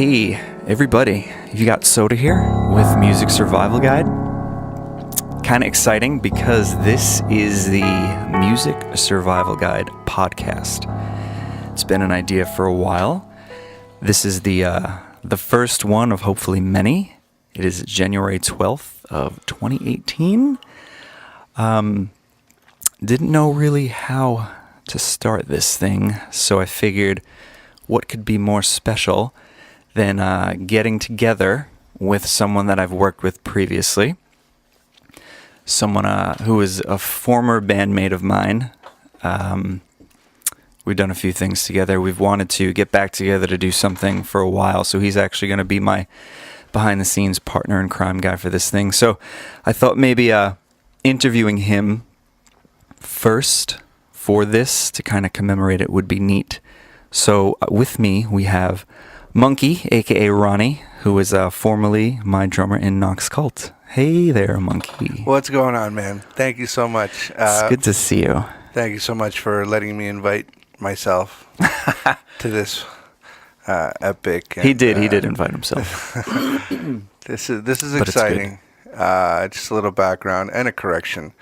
Hey, everybody, you got Soda here with Music Survival Guide. Kind of exciting because this is the Music Survival Guide podcast. It's been an idea for a while. This is the first one of hopefully many. It is January 12th of 2018. Didn't know really how to start this thing, so I figured what could be more special than getting together with someone that I've worked with previously. Someone who is a former bandmate of mine. We've done a few things together. We've wanted to get back together to do something for a while, so he's actually going to be my behind-the-scenes partner in crime guy for this thing. So I thought maybe interviewing him first for this to kind of commemorate it would be neat. So with me, we have Monkey, a.k.a. Ronnie, who is formerly my drummer in Nox Cult. Hey there, Monkey. What's going on, man? Thank you so much. It's good to see you. Thank you so much for letting me invite myself to this epic. He did invite himself. This is exciting. Just a little background and a correction.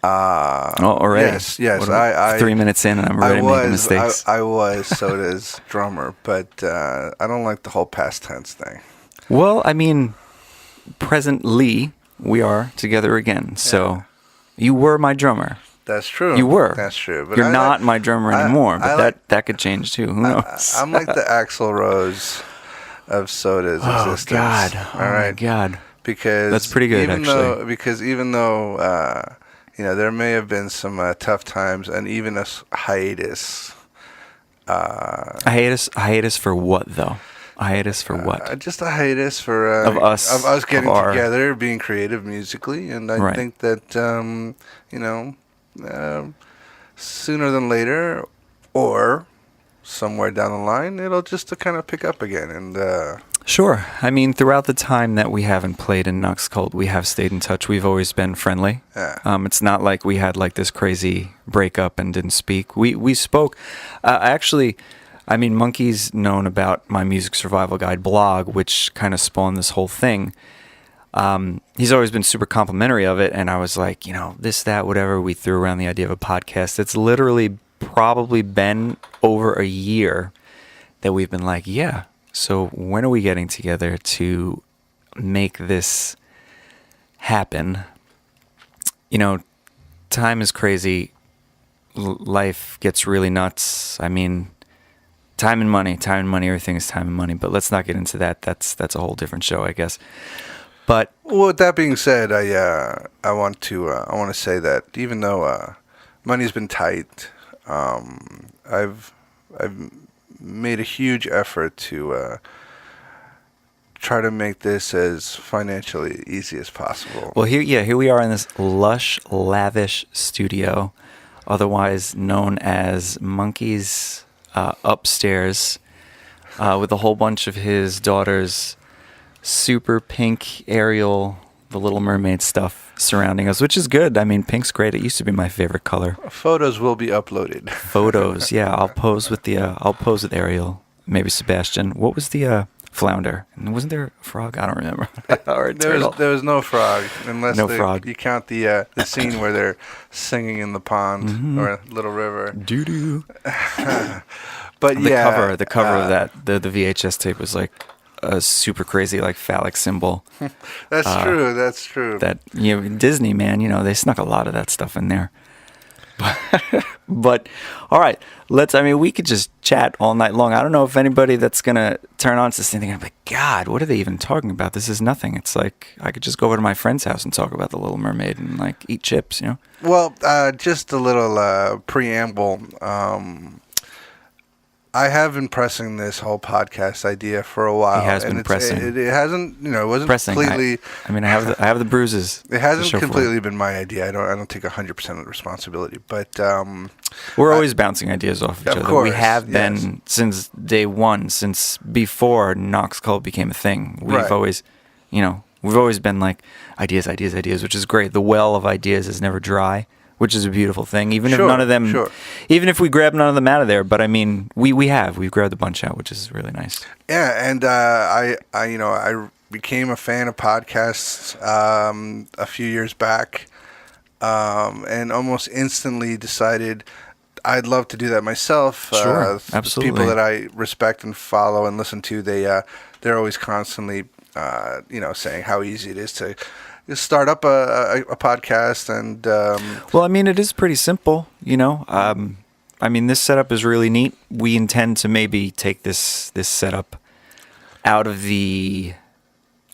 Already? Yes. I 3 minutes in and I'm already making mistakes. I was Soda's drummer, but I don't like the whole past tense thing. Well, I mean, presently we are together again. So you were my drummer. That's true. You were. That's true. But You're not my drummer anymore, but that could change too. Who knows? I'm like the Axl Rose of Soda's existence. Oh my God. Because that's pretty good, actually. Even though there may have been some tough times and even a hiatus. A hiatus for what, though? A hiatus for what? Just a hiatus for of us getting together, being creative musically, and I think that sooner than later, or somewhere down the line, it'll just kind of pick up again. And sure. I mean, throughout the time that we haven't played in Nox Cult, we have stayed in touch. We've always been friendly. Yeah. It's not like we had like this crazy breakup and didn't speak. We spoke. Actually, I mean, Monkey's known about my Music Survival Guide blog, which kind of spawned this whole thing. He's always been super complimentary of it, and I was like, this, that, whatever. We threw around the idea of a podcast. It's literally probably been over a year that we've been like, yeah. So when are we getting together to make this happen? Time is crazy. Life gets really nuts. I mean, time and money, everything is time and money. But let's not get into that. That's a whole different show, I guess. But with that being said, I want to say that even though money's been tight, I've made a huge effort to try to make this as financially easy as possible. Well, here we are in this lush, lavish studio, otherwise known as Monkey's upstairs, with a whole bunch of his daughter's super pink Ariel, the Little Mermaid stuff surrounding us, which is good. I mean, pink's great. It used to be my favorite color. Photos will be uploaded. Photos, yeah. I'll pose with Ariel, maybe Sebastian. What was the flounder? And wasn't there a frog? I don't remember. There was no frog, unless frog. You count the scene where they're singing in the pond or Little River. Doo doo. But the cover of that the VHS tape was like a super crazy like phallic symbol. That's true. That Disney, man, they snuck a lot of that stuff in there. But all right, we could just chat all night long. I don't know if anybody that's gonna turn on to this thing thinking, like, God, what are they even talking about? This is nothing. It's like I could just go over to my friend's house and talk about the Little Mermaid and like eat chips, Well, just a little preamble. I have been pressing this whole podcast idea for a while. He has been pressing. It hasn't, it wasn't pressing. completely. I have the bruises. It hasn't completely been my idea. I don't take 100% of the responsibility, but we're always bouncing ideas off each other. Course, we have been since day one, since before Nox Cult became a thing. We've always, we've always been like ideas, which is great. The well of ideas is never dry. which is a beautiful thing. Even if Sure, none of them, sure. even if we grab none of them out of there, but I mean, we've grabbed a bunch out, which is really nice. Yeah, and I became a fan of podcasts a few years back, and almost instantly decided I'd love to do that myself. Sure, absolutely. People that I respect and follow and listen to, they're always constantly saying how easy it is to start up a podcast. And Well, I mean, it is pretty simple, you know. I mean, this setup is really neat. We intend to maybe take this setup out of the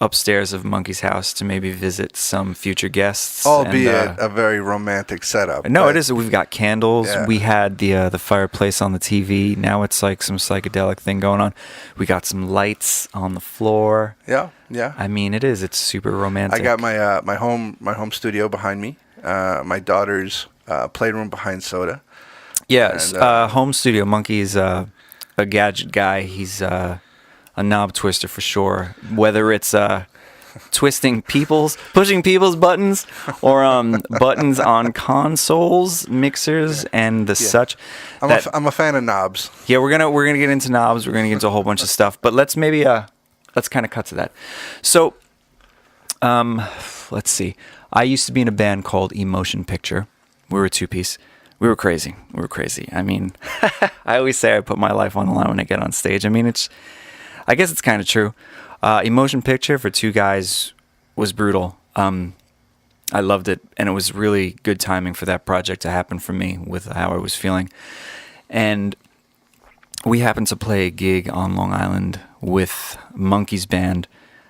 upstairs of Monkey's house to maybe visit some future guests. albeit a very romantic setup. No, but- it is. We've got candles. Yeah. We had the fireplace on the TV. Now it's like some psychedelic thing going on. We got some lights on the floor. Yeah, yeah. I mean, it is. It's super romantic. I got my home studio behind me. My daughter's playroom behind Soda. Yes, and, home studio. Monkey's a gadget guy. He's a knob twister for sure. Whether it's pushing people's buttons, or buttons on consoles, mixers, and the such. I'm a fan of knobs. Yeah, we're gonna get into knobs. We're gonna get into a whole bunch of stuff. But let's maybe let's kind of cut to that. So, let's see. I used to be in a band called Emotion Picture. We were a two-piece. We were crazy. I mean, I always say I put my life on the line when I get on stage. I mean, I guess it's kind of true. Emotion Picture for two guys was brutal. I loved it, and it was really good timing for that project to happen for me with how I was feeling. And we happened to play a gig on Long Island with Monkey's band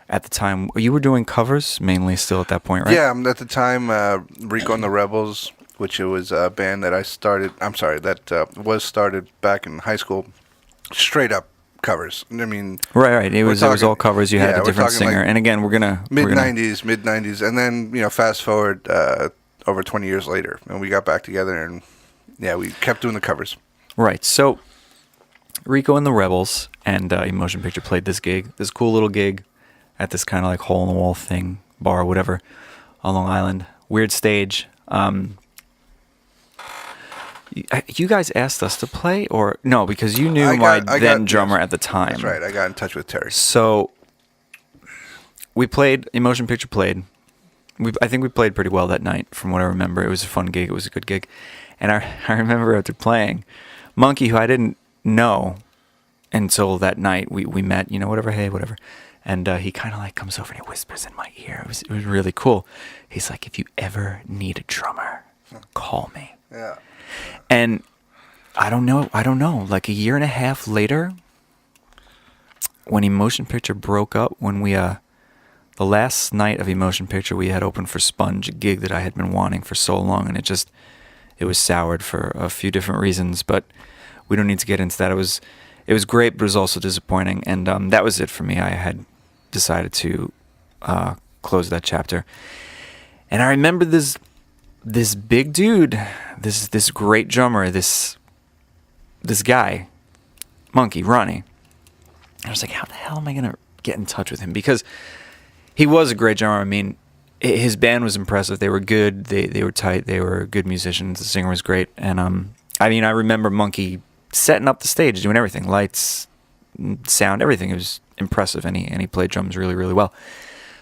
at the time. You were doing covers mainly still at that point, right? Yeah, at the time, Rico and the Rebels, which it was a band that was started back in high school, straight up covers. I mean, Right. It was all covers. You had a we're different talking singer. like And again, we're gonna mid '90s, and then fast forward over 20 years later, and we got back together, and we kept doing the covers. Right. So Rico and the Rebels and Emotion Picture played this cool little gig at this kind of like hole in the wall thing, bar, whatever, on Long Island. Weird stage. You guys asked us to play, or no? Because you knew my drummer at the time. That's right. I got in touch with Terry. So we played. Emotion Picture played. I think we played pretty well that night, from what I remember. It was a fun gig. It was a good gig, and I remember after playing, Monkey, who I didn't know until that night, we met. Whatever. Hey, whatever. And he kind of like comes over and he whispers in my ear. It was really cool. He's like, "If you ever need a drummer, call me." Yeah. And I don't know. Like a year and a half later, when Emotion Picture broke up, when we the last night of Emotion Picture, we had opened for Sponge, a gig that I had been wanting for so long, and it was soured for a few different reasons, but we don't need to get into that. It was great, but it was also disappointing, and that was it for me. I had decided to close that chapter, and I remember this big dude, this great drummer, this guy, Monkey, Ronnie. I was like, how the hell am I gonna get in touch with him? Because he was a great drummer. I mean, his band was impressive. They were good. They were tight. They were good musicians. The singer was great. And I remember Monkey setting up the stage, doing everything, lights, sound, everything. It was impressive, and he played drums really, really well.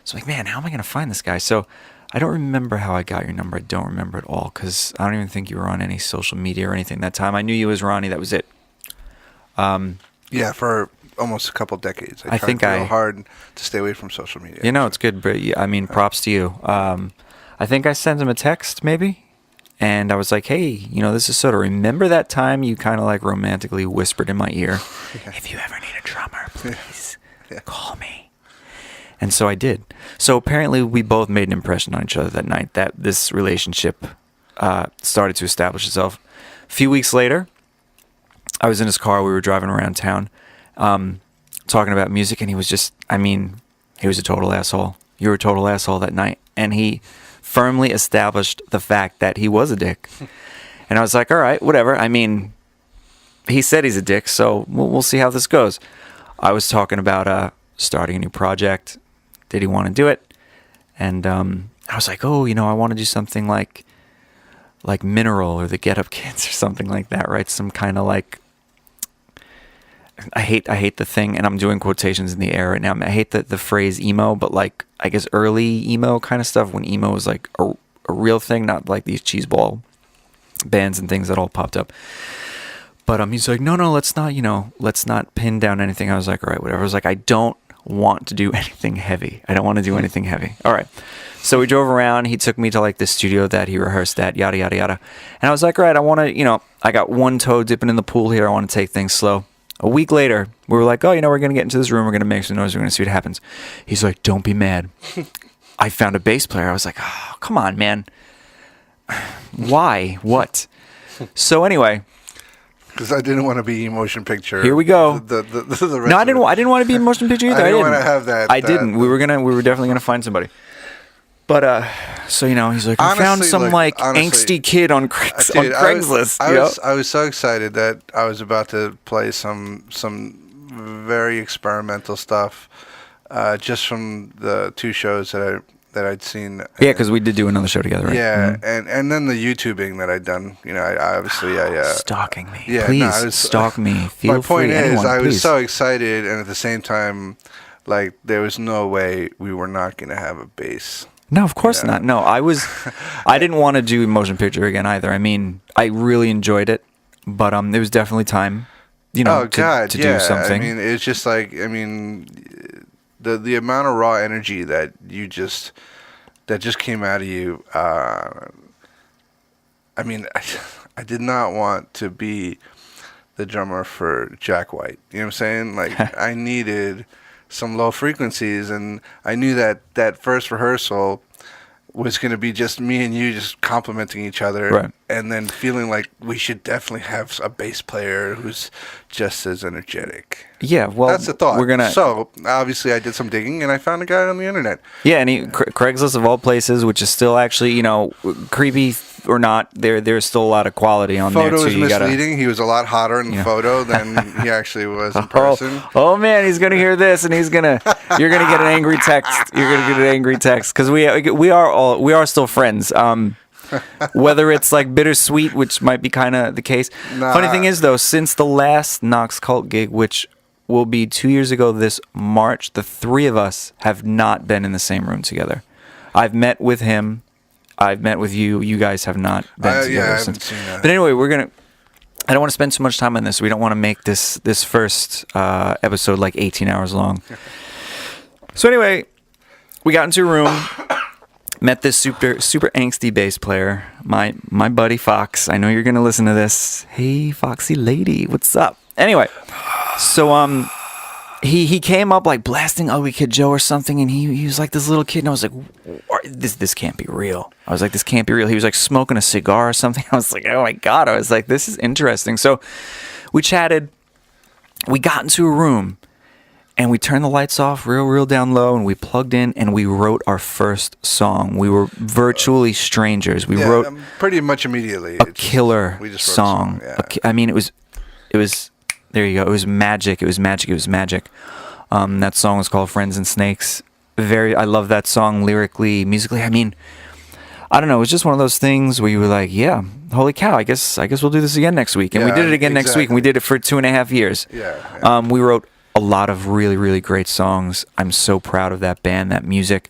So I'm like, man, how am I gonna find this guy? So I don't remember how I got your number. I don't remember at all, because I don't even think you were on any social media or anything that time. I knew you as Ronnie. That was it. Yeah, for almost a couple decades. I think real hard to stay away from social media. It's good, but I mean, props to you. I think I sent him a text, maybe, and I was like, hey, this is sort of, remember that time you kind of like romantically whispered in my ear, if you ever need a drummer, please call me. And so I did. So apparently we both made an impression on each other that night, that this relationship started to establish itself. A few weeks later, I was in his car. We were driving around town talking about music, and he was he was a total asshole. You were a total asshole that night. And he firmly established the fact that he was a dick. And I was like, all right, whatever. I mean, he said he's a dick, so we'll see how this goes. I was talking about starting a new project. Did he want to do it? And I was like, I want to do something like like Mineral or the Get Up Kids or something like that, right? Some kind of like, I hate the thing, and I'm doing quotations in the air right now. I hate the phrase emo, but like I guess early emo kind of stuff, when emo was like a real thing, not like these cheeseball bands and things that all popped up. But he's like, no, let's not pin down anything. I was like, all right, whatever. I was like, I don't want to do anything heavy. I don't want to do anything heavy. All right. So we drove around. He took me to like the studio that he rehearsed at, yada, yada, yada. And I was like, all right, I want to, I got one toe dipping in the pool here. I want to take things slow. A week later, we were like, oh, we're going to get into this room. We're going to make some noise. We're going to see what happens. He's like, don't be mad. I found a bass player. I was like, oh, come on, man. Why? What? So anyway, because I didn't want to be motion picture. Here we go. The No, I didn't want to be in motion picture either. I didn't want to have that. I didn't. We were definitely gonna find somebody. But so he's like, I found some angsty kid on Craigslist. I was so excited that I was about to play some very experimental stuff, just from the two shows that I'd seen. Yeah, because we did do another show together, right? Yeah, and then the YouTubing that I'd done. I stalking me. Yeah, please stalk me. Feel my point free. is, Anyone, I please. was so excited, and at the same time, like there was no way we were not going to have a bass. No, of course not. No, I didn't want to do motion picture again either. I mean, I really enjoyed it, but there was definitely time, to do something. I mean, it's just like, the amount of raw energy that just came out of you. I did not want to be the drummer for Jack White. You know what I'm saying? Like I needed some low frequencies, and I knew that first rehearsal was going to be just me and you just complimenting each other, right. And then feeling like we should definitely have a bass player who's just as energetic. Yeah, well, that's the thought. So obviously I did some digging and I found a guy on the internet. Yeah, and Craigslist of all places, which is still actually, creepy or not, there's still a lot of quality on there. Photo is misleading. He was a lot hotter in the photo than he actually was in person. Oh man, he's gonna hear this, and you're gonna get an angry text. You're gonna get an angry text because we are still friends. Whether it's like bittersweet, which might be kind of the case. Nah. Funny thing is though, since the last Nox Cult gig, which will be 2 years ago this March, the three of us have not been in the same room together. I've met with him. I've met with you. You guys have not been together I since. haven't seen that. But anyway, I don't want to spend too much time on this. We don't want to make this first episode like 18 hours long. So anyway, we got into a room, met this super angsty bass player, my buddy Fox. I know you're gonna listen to this. Hey, Foxy lady, what's up? Anyway, so he came up like blasting Ugly Kid Joe or something, and he was like this little kid, and I was like, this can't be real. I was like, this can't be real. He was like smoking a cigar or something. I was like, oh my God. I was like, this is interesting. So we chatted. We got into a room, and we turned the lights off real down low, and we plugged in, and we wrote our first song. We were virtually strangers. We wrote pretty much immediately a killer we just wrote song. A song. Yeah. I mean, it was. There you go. It was magic. It was magic. It was magic. That song was called Friends and Snakes. I love that song lyrically, musically. I mean, I don't know. It was just one of those things where you were like, yeah, holy cow, I guess we'll do this again next week. And we did it again next week, and we did it for 2.5 years. Yeah. We wrote a lot of really, really great songs. I'm so proud of that band, that music.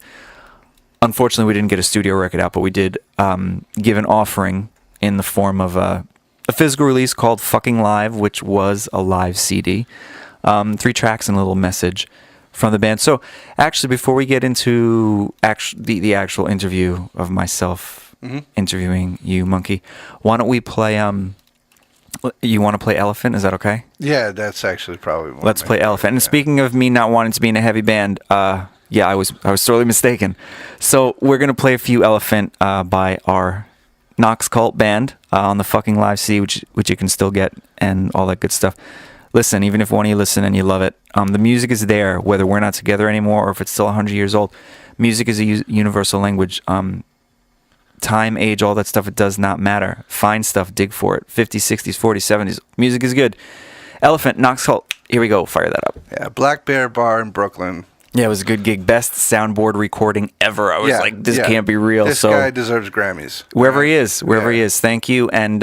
Unfortunately, we didn't get a studio record out, but we did give an offering in the form of a physical release called Fucking Live, which was a live CD. 3 tracks and a little message from the band. So actually, before we get into the actual interview of myself interviewing you, Monkey, why don't we play, you want to play Elephant? Is that okay? Yeah, that's actually probably one. Let's play Elephant. And speaking of me not wanting to be in a heavy band, yeah, I was sorely mistaken. So we're going to play a few Elephant by our Nox Cult band on the Fucking Live CD, which you can still get, and all that good stuff. Listen, even if one of you listen and you love it, the music is there, whether we're not together anymore or if it's still 100 years old. Music is a universal language. Time, age, all that stuff, it does not matter. Find stuff, dig for it. 50s, 60s, 40s, 70s. Music is good. Elephant, Nox Cult. Here we go. Fire that up. Yeah, Black Bear Bar in Brooklyn. Yeah, it was a good gig. Best soundboard recording ever. I was like, this can't be real. This so guy deserves Grammys. wherever he is, thank you. And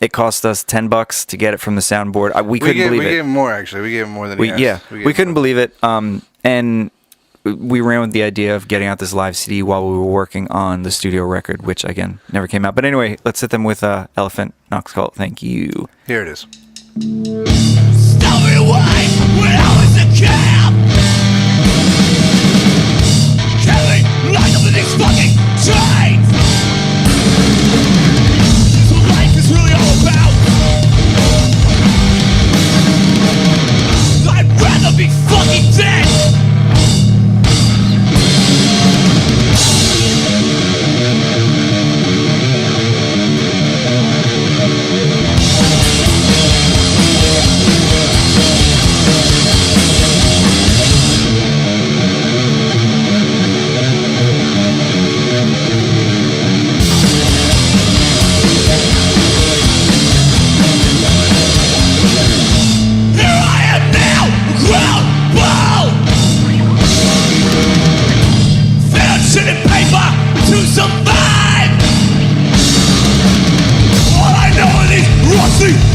it cost us $10 to get it from the soundboard. We couldn't believe it. We gave him more, actually. We gave him more than he asked. Yeah, we couldn't believe it. And we ran with the idea of getting out this live CD while we were working on the studio record, which, again, never came out. But anyway, let's hit them with Elephant, Knox Cult. Thank you. Here it is. Stole me away when I was a kid. Kept me locked up in these fucking chains. That's what life is really all about. I'd rather be fucking dead.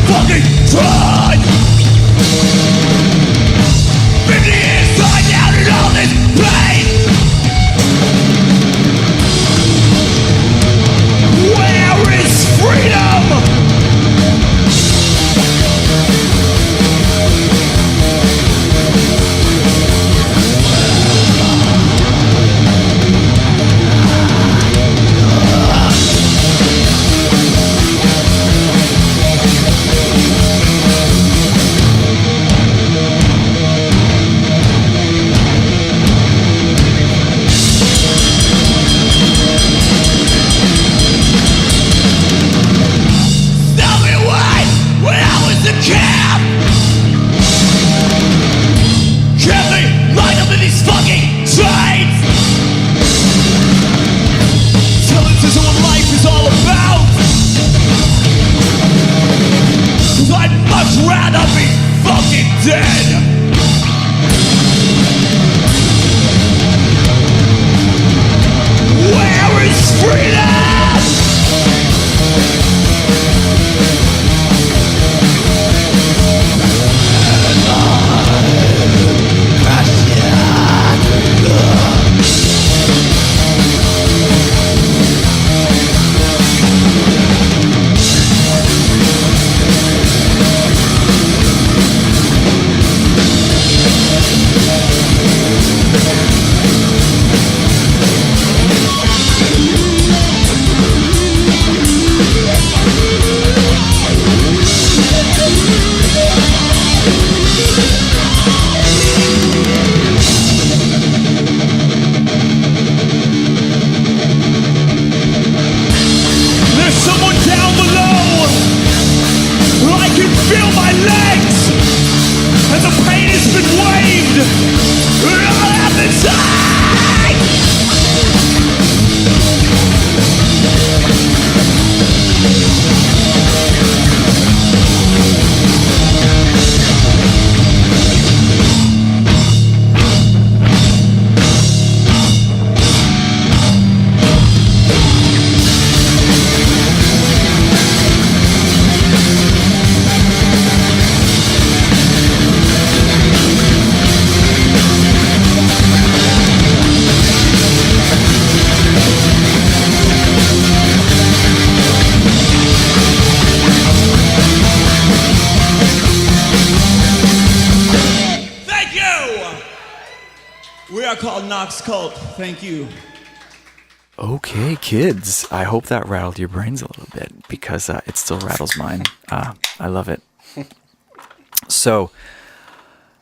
Fucking tried 50 years tied down in all this pain. Where is freedom? Knox Cult, thank you. Okay, kids. I hope that rattled your brains a little bit because it still rattles mine. I love it. So,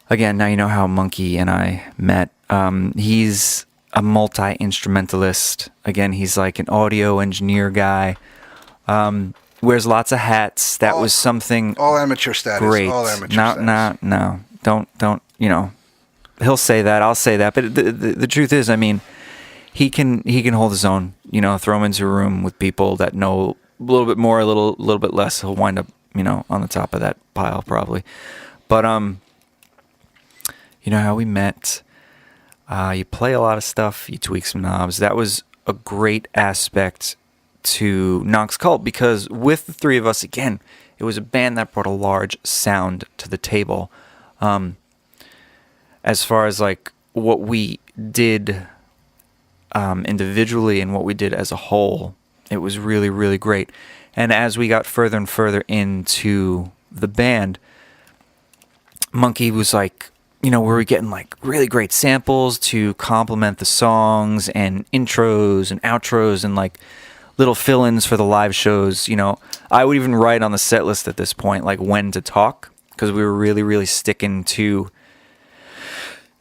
again, now you know how Monkey and I met. He's a multi-instrumentalist. Again, he's like an audio engineer guy. Wears lots of hats. That was something all amateur status. Great. All amateur status. No. Don't. You know, he'll say that. I'll say that. But the truth is, I mean, he can hold his own. You know, throw him into a room with people that know a little bit more, a little bit less. He'll wind up, you know, on the top of that pile probably. But you know how we met. You play a lot of stuff. You tweak some knobs. That was a great aspect to Nox Cult because with the three of us, again, it was a band that brought a large sound to the table. As far as like what we did individually and what we did as a whole, it was really, really great. And as we got further and further into the band, Monkey was like, we were getting like really great samples to complement the songs and intros and outros and like little fill-ins for the live shows. I would even write on the set list at this point like when to talk because we were really, really sticking to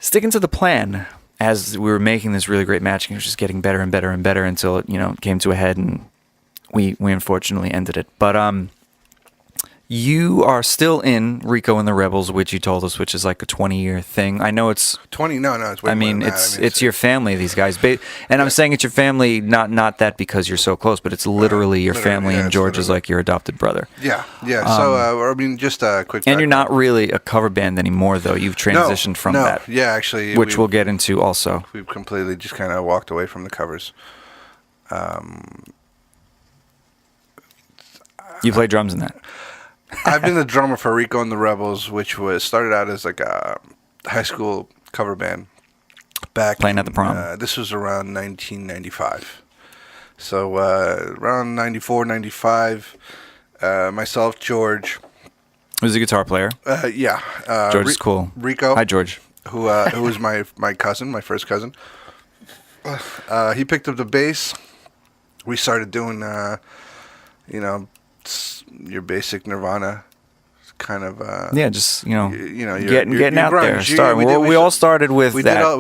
the plan as we were making this really great match. And it was just getting better and better and better until it came to a head and we unfortunately ended it. But you are still in Rico and the Rebels, which you told us, which is like a 20-year thing. I know it's 20. No, it's way more than that. it's your family. These guys, and I'm saying it's your family, not that because you're so close, but it's literally your family, and George is like your adopted brother. Yeah. So just a quick. And you're not really a cover band anymore, though. You've transitioned from that. Yeah, actually, which we'll get into also. We've completely just kind of walked away from the covers. You play drums in that. I've been the drummer for Rico and the Rebels, which started out as like a high school cover band. Playing at the prom. This was around 1995. So around 94, 95, myself, George. Who's a guitar player? Yeah. George is cool. Rico. Hi, George. Who was my cousin, my first cousin. He picked up the bass. We started doing, your basic Nirvana kind of just you're getting out there. We all started with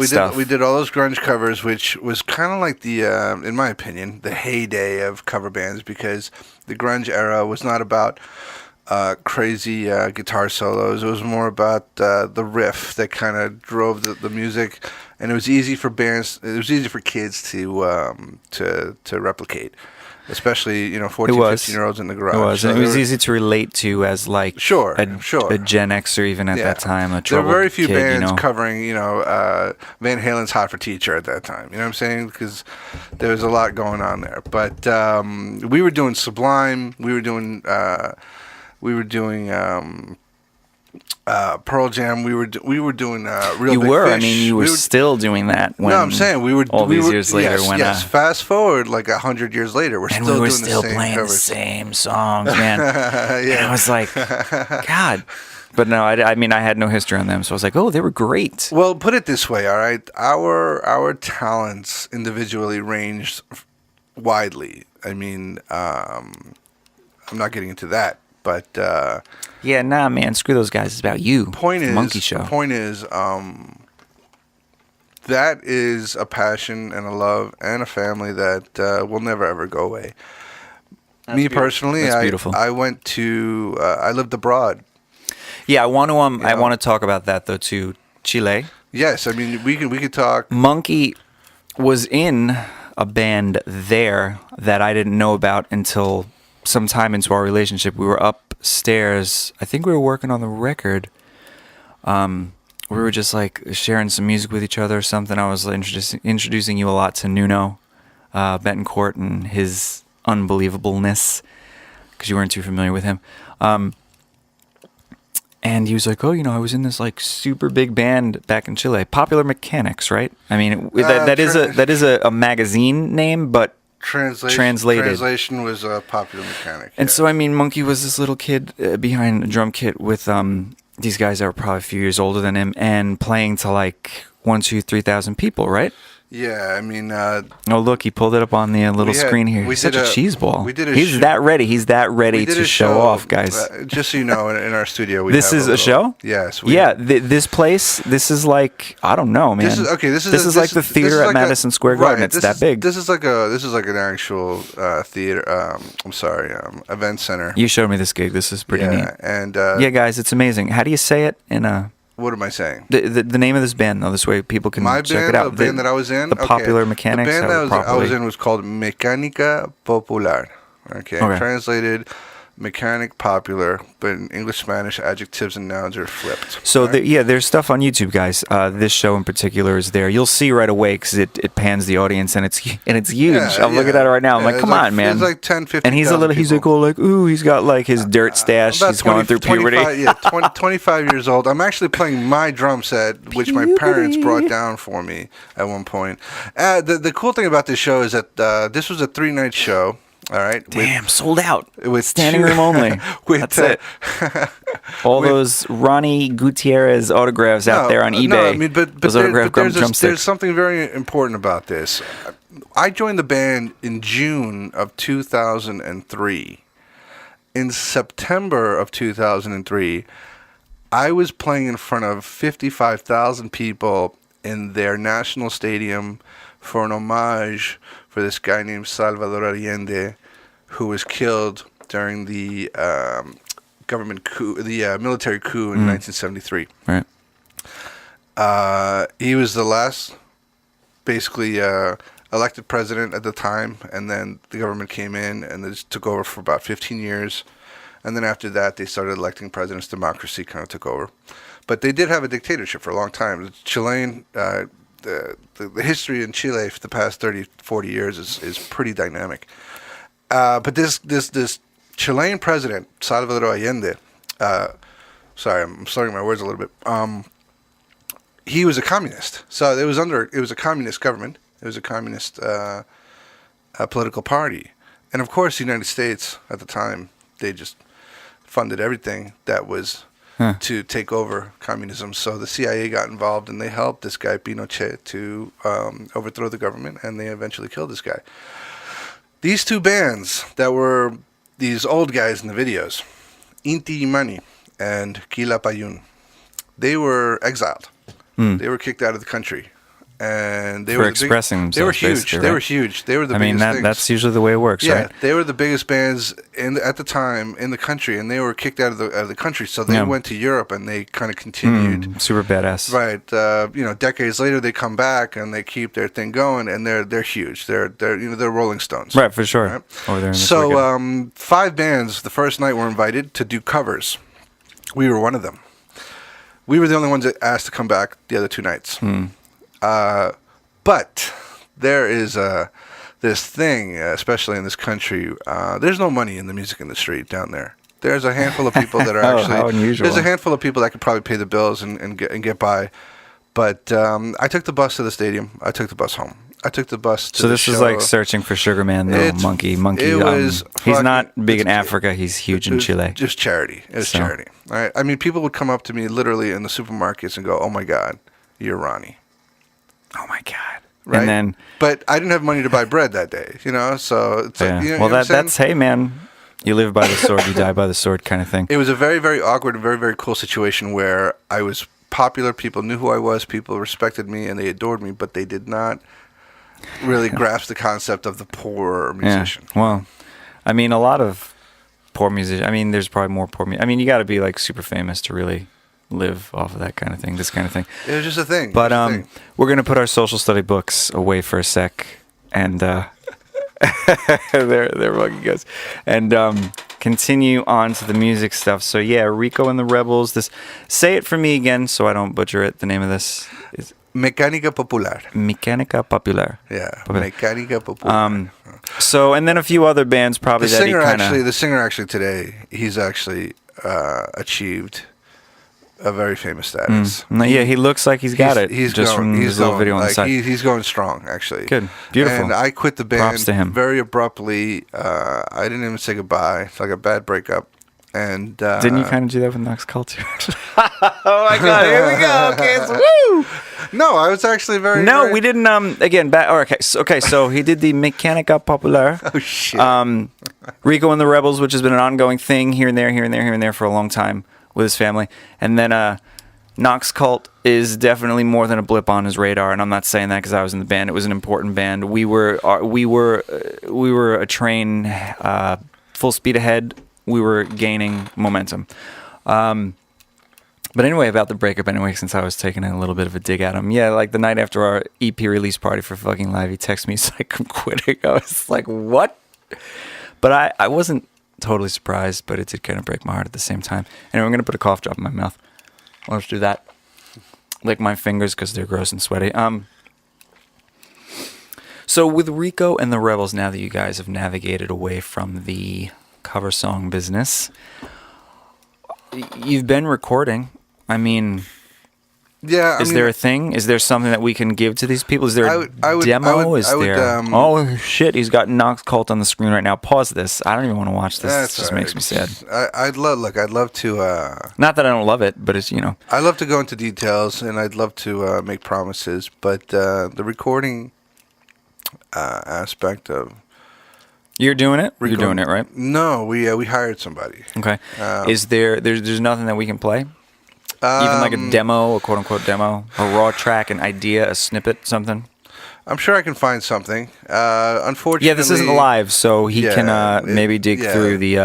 stuff. We did all those grunge covers, which was kind of like the in my opinion the heyday of cover bands, because the grunge era was not about crazy guitar solos. It was more about the riff that kind of drove the music, and it was easy for bands. It was easy for kids to replicate. Especially, 14, 15-year-olds in the garage. It was. So it was easy to relate to as like a Gen X or even at that time a troubled kid. There were very few bands covering, Van Halen's Hot for Teacher at that time. You know what I'm saying? Because there was a lot going on there. But we were doing Sublime. We were doing Pearl Jam. We were doing Real Big Fish. You were still doing that. When I'm saying we were all these years later. Yes. Fast forward like 100 years later, we're still doing the same playing covers. the same songs, man. And I was like, God. But no, I had no history on them, so I was like, oh, they were great. Well, put it this way, all right. Our talents individually ranged widely. I mean, I'm not getting into that, but. Yeah, nah, man. Screw those guys. It's about you. Monkey Show. Point is, that is a passion and a love and a family that will never ever go away. Me personally, I went to I lived abroad. Yeah, I want to talk about that though too. Chile. Yes, I mean we could talk. Monkey was in a band there that I didn't know about until sometime into our relationship. We were upstairs. I think we were working on the record. We were just like sharing some music with each other or something. I was introducing you a lot to Nuno Betancourt and his unbelievableness because you weren't too familiar with him. And he was like, oh, I was in this like super big band back in Chile, Popular Mechanics, right? I mean, that is a magazine name, but translation was a Popular Mechanic. And so, I mean, Monkey was this little kid behind a drum kit with these guys that were probably a few years older than him and playing to like 1,000, 2,000, 3,000 people, right? Yeah, I mean... oh, look, he pulled it up on the little screen here. He's such a cheeseball. He's that ready. He's that ready to show off, guys. Just so you know, in our studio, we this is a show? Yes. This place, this is like, I don't know, man. This is like the theater at Madison Square Garden. It's that big. This is like an actual theater, event center. You showed me this gig. This is pretty neat. And, yeah, guys, it's amazing. How do you say it in a... What am I saying? The name of this band, though, this way people can check it out. The band that I was in? The Popular Mechanics. The band that I was in was called Mecánica Popular. Okay. Translated, mechanic, popular, but in English, Spanish, adjectives and nouns are flipped. So right? there's stuff on YouTube, guys. This show in particular is there. You'll see right away because it pans the audience and it's huge. Yeah, I'm looking at it right now. I'm yeah, like, it's come like- on, man. It's like 10, 15. And he's like, ooh, he's got like his dirt stash. About He's going through 20 puberty. 25, yeah, 25 years old. I'm actually playing my drum set, which my parents brought down for me at one point. The cool thing about this show is that this was a 3-night show. All right. Damn, sold out. With Standing two- room only. with, That's it. All those Ronnie Gutierrez autographs out there on eBay. No, I mean, but those there- autographed but there's drumsticks. something very important about this. I joined the band in June of 2003. In September of 2003, I was playing in front of 55,000 people in their national stadium for an homage for this guy named Salvador Allende, who was killed during the government coup, the military coup in 1973. Right. He was the last, basically, elected president at the time, and then the government came in and they just took over for about 15 years. And then after that, they started electing presidents. Democracy kind of took over. But they did have a dictatorship for a long time. The Chilean, the history in Chile for the past 30, 40 years is pretty dynamic. But this Chilean president, Salvador Allende, sorry, I'm slurring my words a little bit. He was a communist. So it was a communist government. It was a communist political party. And of course, the United States at the time, they just funded everything that was to take over communism. So the CIA got involved and they helped this guy Pinochet to overthrow the government, and they eventually killed this guy. These two bands that were these old guys in the videos, Inti Imani and Quilapayún, they were exiled. They were kicked out of the country. And they For were expressing they were themselves, huge. basically, They right? were huge. They were the I mean, biggest things. that's usually the way it works, Yeah, right? they were the biggest bands at the time in the country, and they were kicked out of the country. So they Yeah. went to Europe, and they kind of continued. Super badass. Right, decades later, they come back and they keep their thing going, and they're huge. They're Rolling Stones. Right, for sure. Right. Over there in this So wicked- 5 bands the first night were invited to do covers. We were one of them. We were the only ones that asked to come back the other 2 nights. But there is this thing, especially in this country. There's no money in the music industry down there. There's a handful of people that are Oh, actually. how unusual. There's a handful of people that could probably pay the bills and get by. But I took the bus to the stadium. I took the bus home. I took the bus to So the this is show. like searching for Sugar Man, though. It's- Monkey. it was He's fucking- not big in it's- Africa. He's huge It in was Chile. Just charity. It was So- charity. All right. I mean, people would come up to me literally in the supermarkets and go, "Oh my God, you're Ronnie." Oh my god! Right. And then, But I didn't have money to buy bread that day, So it's yeah. like, you know Well, what I'm saying? that's hey, man. You live by the sword, you die by the sword, kind of thing. It was a very, very awkward and very, very cool situation where I was popular. People knew who I was. People respected me and they adored me, but they did not really grasp the concept of the poor musician. Yeah. Well, I mean, a lot of poor musicians. I mean, there's probably more poor. I mean, you got to be like super famous to really live off of that kind of thing. This kind of thing. It was just a thing. But It was a thing. we're gonna put our social study books away for a sec, and there Monkey goes, and continue on to the music stuff. So yeah, Rico and the Rebels. This, say it for me again, so I don't butcher it. The name of this is Mecánica Popular. Mecánica Popular. Yeah, Popular. Mecánica Popular. So, and then a few other bands probably the that he singer kind actually, of. the singer actually today, he's actually achieved a very famous status. No, yeah, he looks like he's got it. He's just going, from his little video on the like, side. he's going strong, actually. Good. Beautiful. And I quit the band Props to him. very abruptly. I didn't even say goodbye. It's like a bad breakup. And Didn't you kind of do that with Knox Culture? Oh my God! Here we go, kids! Woo! No, I was actually very. No, very- we didn't. Again, back. Okay, so he did the Mecánica Popular. Oh shit! Rico and the Rebels, which has been an ongoing thing here and there for a long time with his family. And then Knox Cult is definitely more than a blip on his radar. And I'm not saying that because I was in the band. It was an important band. We were a train full speed ahead. We were gaining momentum. But anyway, about the breakup anyway, since I was taking a little bit of a dig at him. Yeah, like the night after our EP release party for Fucking Live, he texted me, he's like, I'm quitting. I was like, what? But I wasn't totally surprised, but it did kind of break my heart at the same time. Anyway, I'm going to put a cough drop in my mouth. I'll just do that. Lick my fingers because they're gross and sweaty. So with Rico and the Rebels, now that you guys have navigated away from the cover song business, you've been recording. I mean, Yeah. is there a thing? Is there something that we can give to these people? Is there a demo? Oh shit! He's got Nox Cult on the screen right now. Pause this. I don't even want to watch this. That's This just all makes right. me sad. I'd love to. Not that I don't love it, but it's I'd love to go into details, and I'd love to make promises, but the recording aspect of You're doing it. You're doing it, right? No, we hired somebody. Okay. Is there's nothing that we can play? Even like a demo, a quote unquote demo, a raw track, an idea, a snippet, something. I'm sure I can find something. Unfortunately, Yeah, this isn't live, so he can maybe dig through the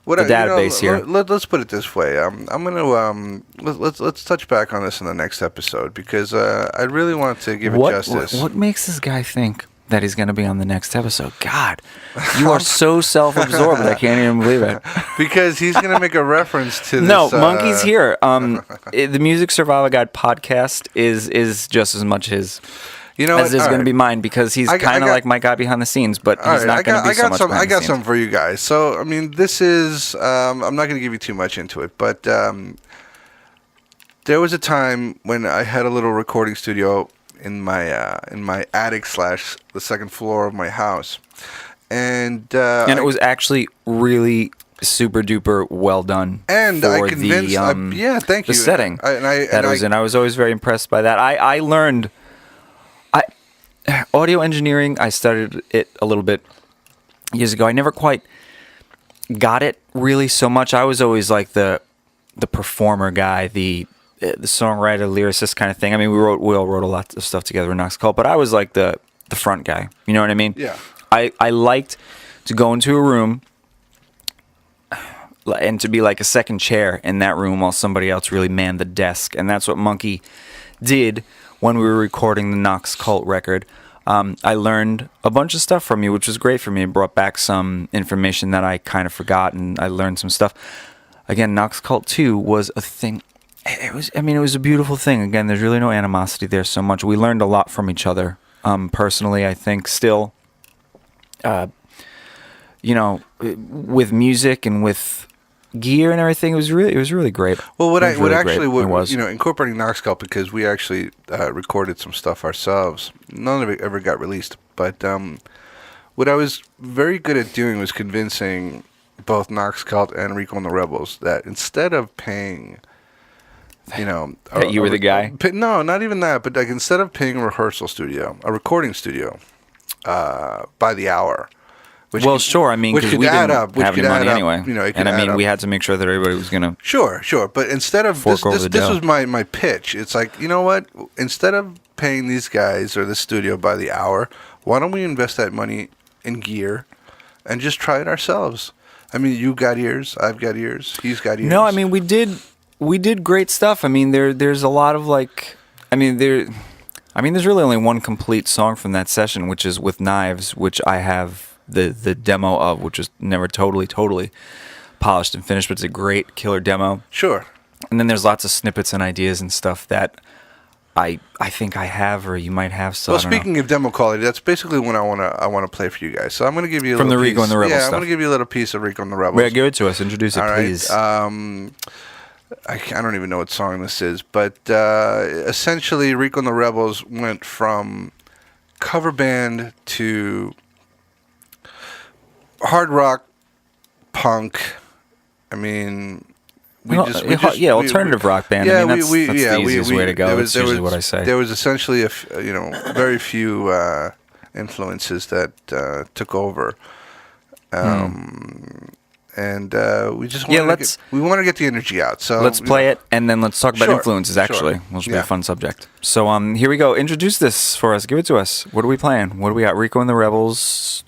database here. Let's put it this way. I'm gonna let's touch back on this in the next episode because I really want to give it justice. What makes this guy think that he's going to be on the next episode? God, you are so self-absorbed. I can't even believe it. Because he's gonna make a reference to this. No, Monkey's here. The Music Survival Guide podcast is just as much his. As is going to be mine because he's kind of like my guy behind the scenes, but he's not going to be so much behind the scenes. I got some for you guys. So, I mean, this is, I'm not going to give you too much into it, but there was a time when I had a little recording studio in my attic / the second floor of my house. And it was actually really super duper well done. And for I convinced, thank you. The setting that it was in. I was always very impressed by that. I learned... audio engineering, I studied it a little bit years ago. I never quite got it really so much. I was always like the performer guy, the songwriter, lyricist kind of thing. I mean, we all wrote a lot of stuff together in Nox Cult, but I was like the front guy. You know what I mean? Yeah. I liked to go into a room and to be like a second chair in that room while somebody else really manned the desk. And that's what Monkey did when we were recording the Nox Cult record. I learned a bunch of stuff from you, which was great for me. It brought back some information that I kind of forgot, and I learned some stuff. Again, Nox Cult 2 was a thing. It was a beautiful thing. Again, there's really no animosity there so much. We learned a lot from each other. Personally, I think still, with music and with gear and everything, it was really great. Well, was incorporating Nox Cult, because we actually recorded some stuff ourselves. None of it ever got released, but what I was very good at doing was convincing both Nox Cult and Rico and the Rebels that instead of paying, that you were the guy. No, not even that, but like instead of paying a recording studio, by the hour. Sure. I mean, because we didn't have any money anyway. We had to make sure that everybody was going to... Sure. But instead of... This was my pitch. It's like, you know what? Instead of paying these guys or the studio by the hour, why don't we invest that money in gear and just try it ourselves? I mean, you got ears. I've got ears. He's got ears. No, I mean, we did great stuff. I mean, there's a lot of like... there's really only one complete song from that session, which is With Knives, which I have... the demo of, which is never totally polished and finished, but it's a great killer demo. Sure. And then there's lots of snippets and ideas and stuff that I think I have, or you might have. So well, speaking of demo quality, that's basically what I want to play for you guys. So I'm going to give you from the Rico and the Rebels. Yeah, stuff. I'm going to give you a little piece of Rico and the Rebels. Yeah, give it to us. Introduce it, please. I don't even know what song this is, but essentially, Rico and the Rebels went from cover band to hard rock, punk. I mean, alternative rock band. Yeah, that's the easiest way to go. That's usually what I say. There was essentially very few influences that took over, and we just want to get the energy out. So let's play it, and then let's talk about influences. Actually, which will be a fun subject. So here we go. Introduce this for us. Give it to us. What are we playing? What do we got? Rico and the Rebels.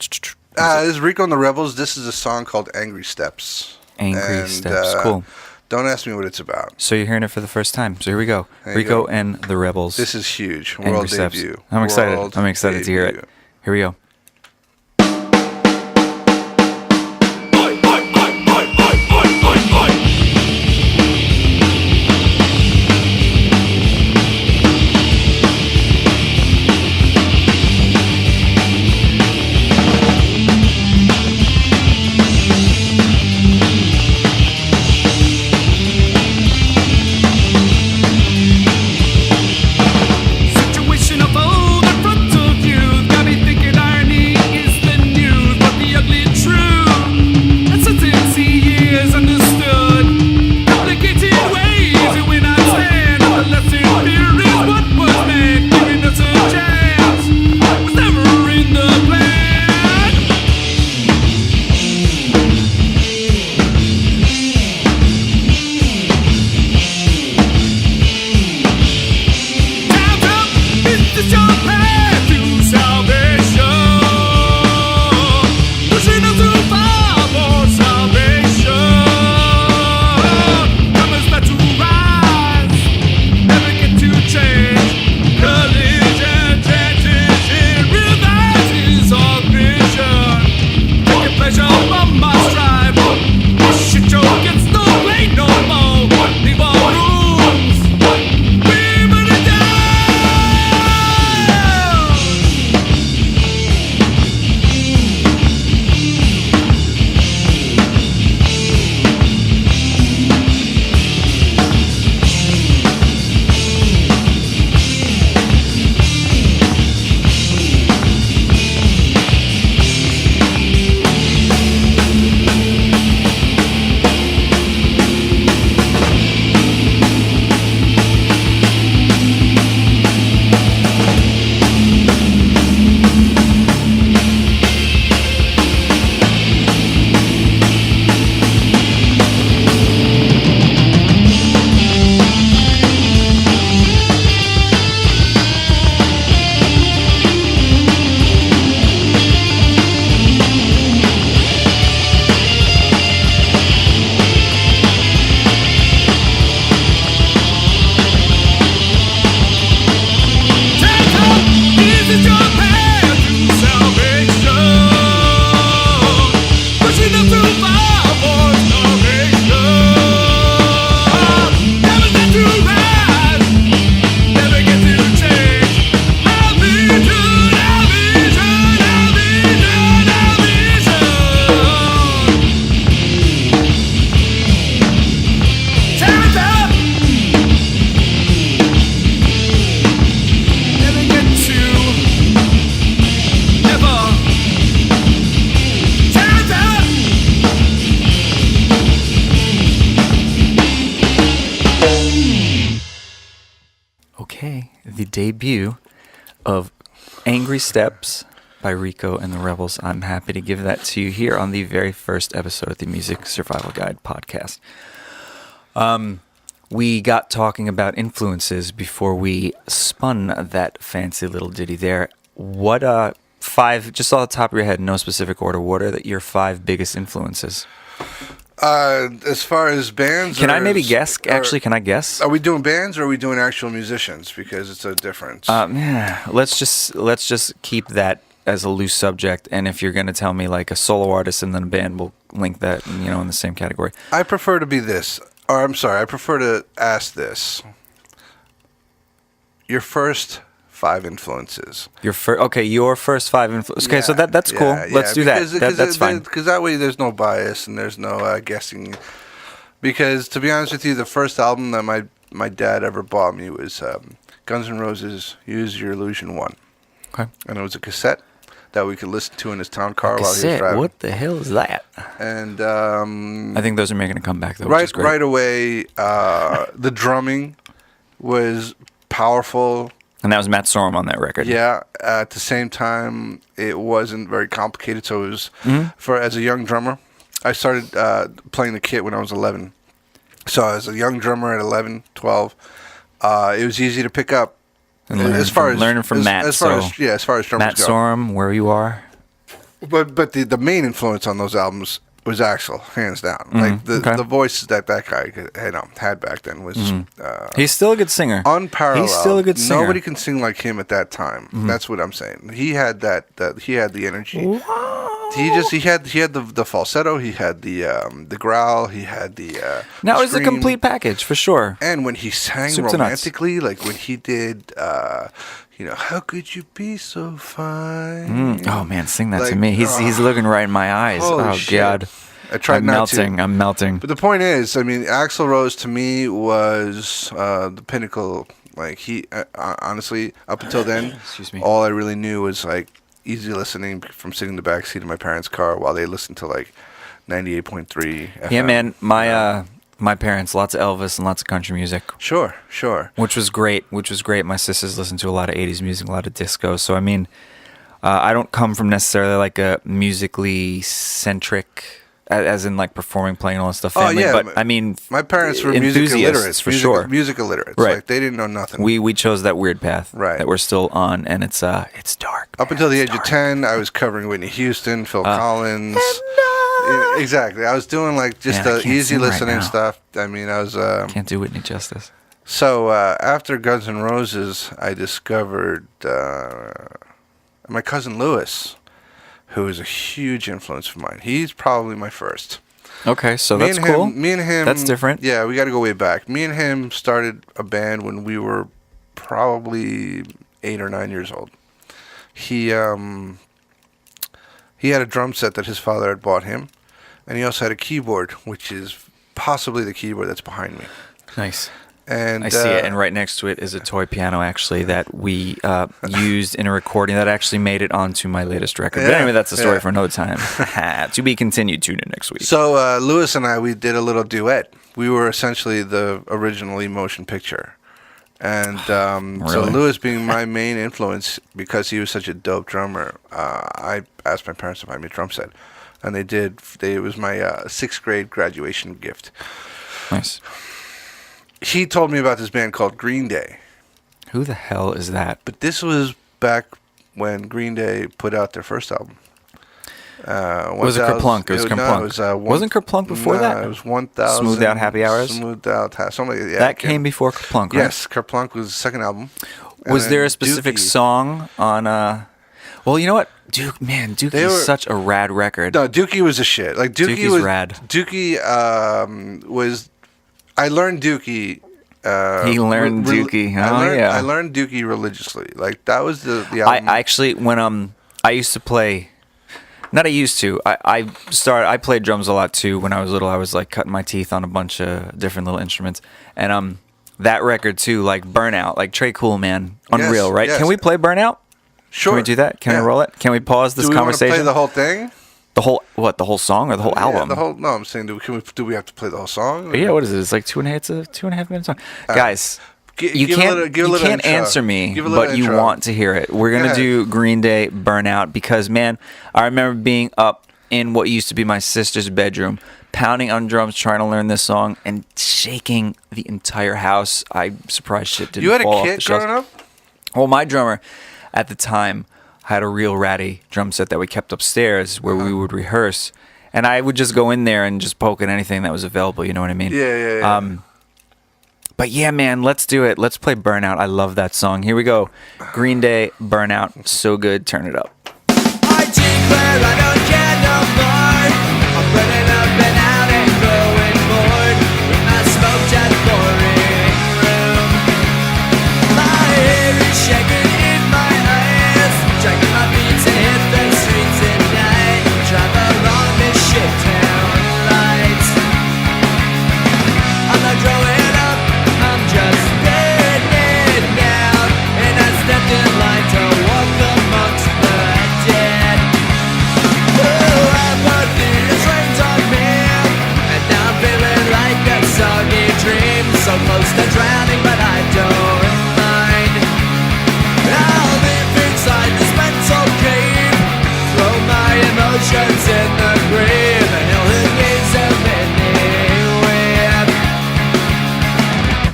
This is Rico and the Rebels. This is a song called Angry Steps. Angry Steps. Cool. Don't ask me what it's about. So you're hearing it for the first time. So here we go. Rico and the Rebels. This is huge. Angry World Steps. debut. I'm excited to hear it. Here we go. Oi, oi, oi. debut of Angry Steps by Rico and the Rebels. I'm happy to give that to you here on the very first episode of the Music Survival Guide podcast. We got talking about influences before we spun that fancy little ditty there. What five, just off the top of your head, no specific order, what are your five biggest influences? As far as bands, Can I maybe guess? Actually, can I guess? Are we doing bands or are we doing actual musicians? Because it's a difference. Yeah, let's just keep that as a loose subject. And if you're gonna tell me like a solo artist and then a band, we'll link that, in the same category. I prefer to be this. Or I'm sorry, I prefer to ask this. Your first 5 influences. Your first 5 influences. Okay, so that's cool. Let's do that. That's fine. Because that way there's no bias and there's no guessing. Because to be honest with you, the first album that my dad ever bought me was Guns N' Roses' Use Your Illusion 1. Okay. And it was a cassette that we could listen to in his town car while he was driving. What the hell is that? And I think those are making a comeback though. Which is great. Right away, the drumming was powerful. And that was Matt Sorum on that record. Yeah. At the same time, it wasn't very complicated. So it was as a young drummer, I started playing the kit when I was 11. So as a young drummer at 11, 12, it was easy to pick up. And learning from Matt. As far as drummers Matt go. Sorum, Where You Are. But the main influence on those albums was Axl, hands down. Like the voice that guy had back then was He's still a good singer. Unparalleled. He's still a good singer. Nobody can sing like him at that time. That's what I'm saying. He had that he had the energy. Wow. He had the falsetto, he had the growl, he had the Now the it's a scream. complete package for sure. And when he sang Soup to nuts. romantically, like when he did how could you be so fine? Oh man, sing that to Like, me. He's looking right in my eyes. Holy Oh shit. God. I tried I'm not melting. to. I'm melting. But the point is, I mean, Axl Rose to me was the pinnacle. Like he, honestly, up until then, Excuse me. all I really knew was like easy listening from sitting in the back seat of my parents' car while they listened to like 98.3 FM. Yeah, man. My parents, lots of Elvis and lots of country music. Sure. Which was great. My sisters listened to a lot of 80s music, a lot of disco. So, I mean, I don't come from necessarily like a musically centric, as in like performing, playing, all that stuff. Family. But I mean, my parents were music enthusiasts illiterates, for sure. Music illiterates. Right. Like they didn't know nothing. We chose that weird path Right. that we're still on, and it's dark. Up man. until the It's age dark. of 10, I was covering Whitney Houston, Phil Collins. Yeah, exactly. I was doing like just Man, I the can't easy sing right listening now. stuff. I mean, I was. Can't do Whitney justice. So after Guns N' Roses, I discovered my cousin Lewis, who is a huge influence of mine. He's probably my first. Okay, so Me that's and cool. Me and him. That's different. Yeah, we got to go way back. Me and him started a band when we were probably 8 or 9 years old. He had a drum set that his father had bought him, and he also had a keyboard, which is possibly the keyboard that's behind me. Nice. And I see it, and right next to it is a toy piano, actually, that we used in a recording that actually made it onto my latest record. But Yeah, anyway, that's a story yeah. for another time. To be continued. Tune in next week. So Lewis and I, we did a little duet. We were essentially the original Emotion Picture. And so Really? Lewis being my main influence, because he was such a dope drummer, I asked my parents to buy me a drum set. And they did. It was my 6th grade graduation gift. Nice. He told me about this band called Green Day. Who the hell is that? But this was back when Green Day put out their first album. Was it Kerplunk? It was Kerplunk. No, Wasn't Kerplunk before that? It was 1,000. Smoothed Out Happy Hours? Smoothed Out, something like that. That came before Kerplunk, right? Yes, Kerplunk was the second album. And Was then there a specific Dookie. song on... Well, you know what? Dookie is such a rad record. No, Dookie was a shit. Like Dookie Dookie's was rad. Dookie was. I learned Dookie. He learned Dookie. I learned Dookie religiously. Like that was the album. I actually, when I used to play... Not I used to. I played drums a lot too when I was little. I was like cutting my teeth on a bunch of different little instruments. And that record too, like Burnout, like Trey Cool, man. Unreal, Yes, right? yes. Can we play Burnout? Sure. Can we do that? Can Yeah. we roll it? Can we pause this Do we want to conversation? play the whole thing? The whole song or the whole album? Yeah, No, I'm saying, do we have to play the whole song? Yeah, what is it? It's like 2.5 minute song. Guys, You give a can't. little- give a You little can't intro. answer me, Give a little but you intro. want to hear it. We're Go gonna ahead. do Green Day "Burnout" because, man, I remember being up in what used to be my sister's bedroom, pounding on drums, trying to learn this song, and shaking the entire house. I'm surprised shit didn't You had fall a off the kit shelves. growing up? Well, my drummer at the time had a real ratty drum set that we kept upstairs where Uh-huh. we would rehearse, and I would just go in there and just poke at anything that was available. You know what I mean? Yeah. But yeah, man, let's do it. Let's play Burnout. I love that song. Here we go. Green Day, Burnout. So good. Turn it up. I declare I don't care no more. I'm burning up and out and growing bored with my smoked out boring room. My hair is shaking in my eyes, dragging my feet to hit the streets at night. Drive along this shit town lights. I'm not growing up, I'm just burning down, and I stepped in line to walk amongst the dead. Oh, apathy has rained on me, and now I'm feeling like a soggy dream, so close to drowning, but I don't mind. I'll live inside this mental cave, throw my emotions in the grave, and hell who needs them anywhere.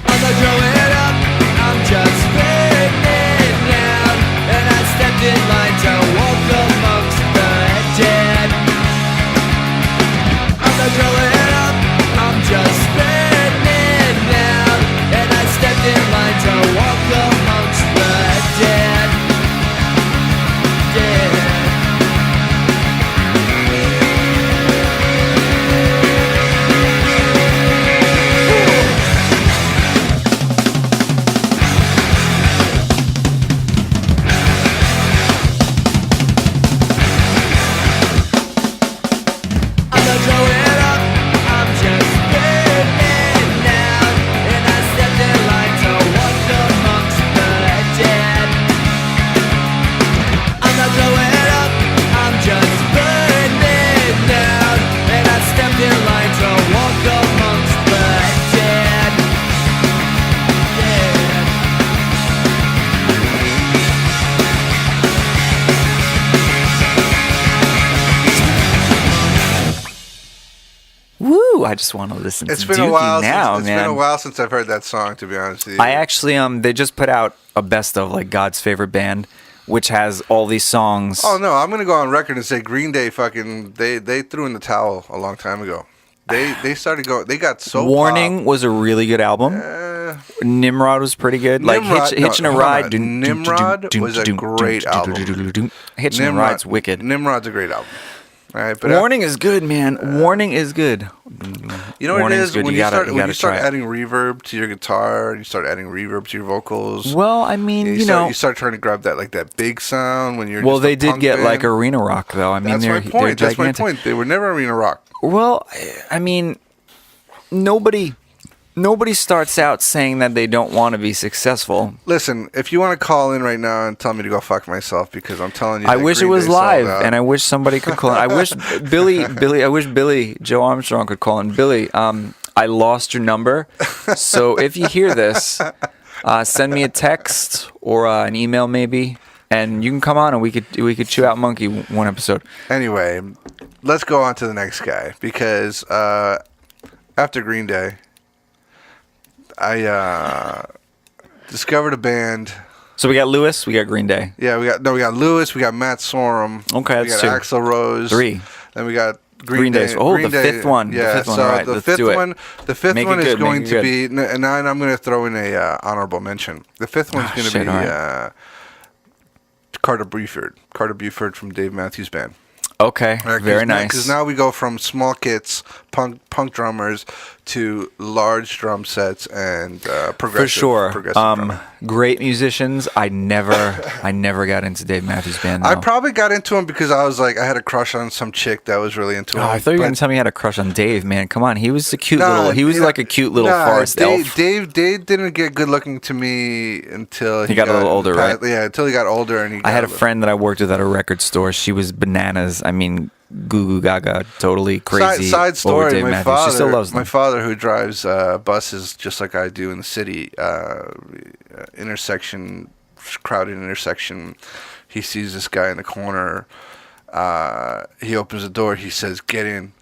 I'm not growing up, I'm just burning down, and I stepped in line to walk amongst the dead. I'm not growing up, I'm just burning down, and I stepped in line to walk amongst the dead. Dead. I'm not growing up, I'm just burning down, and I stepped in line to walk amongst the dead. I'm not growing up, I'm just burning down, and I stepped in line to walk amongst the dead. Dead. Woo! I just want to listen It's to been Dookie a while. now, It's man. been a while since I've heard that song. To be honest with you, I actually they just put out a best of like God's favorite band, which has all these songs. Oh no, I'm gonna go on record and say Green Day fucking they threw in the towel a long time ago. They started going. They got so Warning was a really good album. Nimrod was pretty good. Like Nimrod- Hitchin' no, a hold Ride. on. Nimrod was a great album. Hitchin' a Ride's wicked. Nimrod's a great album. All right, but Warning is good, man. Warning is good. you know what it Warning is good. when You you gotta- start you when gotta you start try it. adding reverb to your guitar, you start adding reverb to your vocals. Well, I mean, you know. you start trying to grab that big sound when you're. Well, just a they did punk get band. like arena rock, though. I mean, That's they're my point. They're That's my gigantic. point. They were never arena rock. Well, I mean, nobody starts out saying that they don't want to be successful. Listen, if you want to call in right now and tell me to go fuck myself, because I'm telling you, I that wish it Green was Day sold live, out. and I wish somebody could call in. I wish Billy Joe Armstrong could call in. Billy, I lost your number, so if you hear this, send me a text or an email maybe, and you can come on and we could chew out Monkey one episode. Anyway, let's go on to the next guy, because after Green Day, I discovered a band. So we got Lewis, we got Green Day. Yeah, we got Lewis, we got Matt Sorum. Okay, we that's got two. Axl Rose. 3. Then we got Green Day. Oh, the fifth one. The Yeah, fifth one. so All right, the let's fifth do it. one. The fifth Make it one is good, going make to it be, and I'm going to throw in a honorable mention. The fifth one's going to shit, be all right. Carter Buford. Carter Buford from Dave Matthews Band. Okay, very nice. Because now we go from small kits, punk drummers, to large drum sets and progressive. For sure. Progressive drumming. Great musicians. I never got into Dave Matthews Band. I though. probably got into him because I was like, I had a crush on some chick that was really into him. Oh, I thought you were but- gonna tell me you had a crush on Dave, man. Come on, he was a cute Nah, little. He was you know- like a cute little nah, forest elf. Dave didn't get good looking to me until He got a little older, right? Yeah, until he got older and he. I had a got friend that I worked with at a record store. She was bananas. I mean, goo goo gaga, totally crazy. Side over story: Dave Matthews. She still loves them. my father, who drives buses just like I do in the city, intersection, crowded intersection. He sees this guy in the corner. He opens the door. He says, "Get in."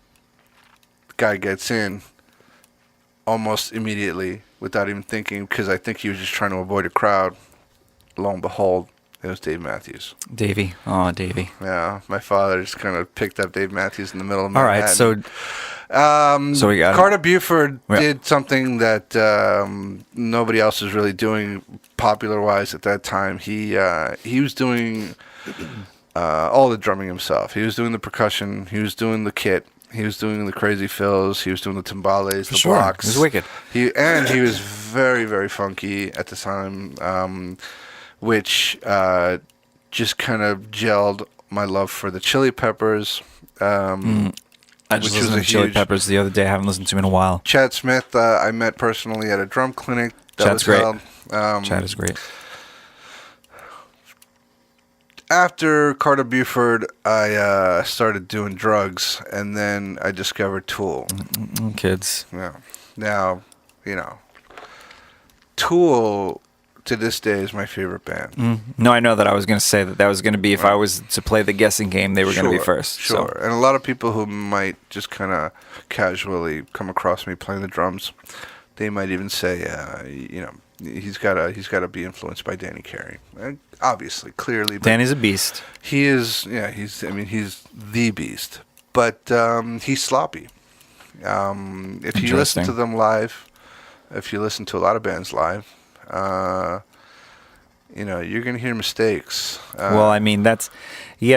The guy gets in almost immediately without even thinking, because I think he was just trying to avoid a crowd. Lo and behold, it was Dave Matthews. Davey. Oh, Davey. Yeah, my father just kind of picked up Dave Matthews in the middle of All Manhattan. right, so we got Carter Buford Yeah. did something that nobody else was really doing popular-wise at that time. He was doing all the drumming himself. He was doing the percussion. He was doing the kit. He was doing the crazy fills. He was doing the timbales, the sure. blocks. It was wicked. He was very, very funky at the time, which just kind of gelled my love for the Chili Peppers. I which just was listened a to Chili huge- Peppers the other day. I haven't listened to him in a while. Chad Smith, I met personally at a drum clinic that Chad's was great. held. Chad is great. After Carter Buford, I started doing drugs, and then I discovered Tool. Kids. Yeah. Now, Tool to this day is my favorite band. No, I know that I was going to say that was going to be, if I was to play the guessing game, they were going to be first. Sure. So. And a lot of people who might just kind of casually come across me playing the drums, they might even say, he's got to be influenced by Danny Carey. Obviously, clearly. But Danny's a beast. he is, he's the beast. But he's sloppy. If you listen to them live, if you listen to a lot of bands live, you're going to hear mistakes. Well, I mean,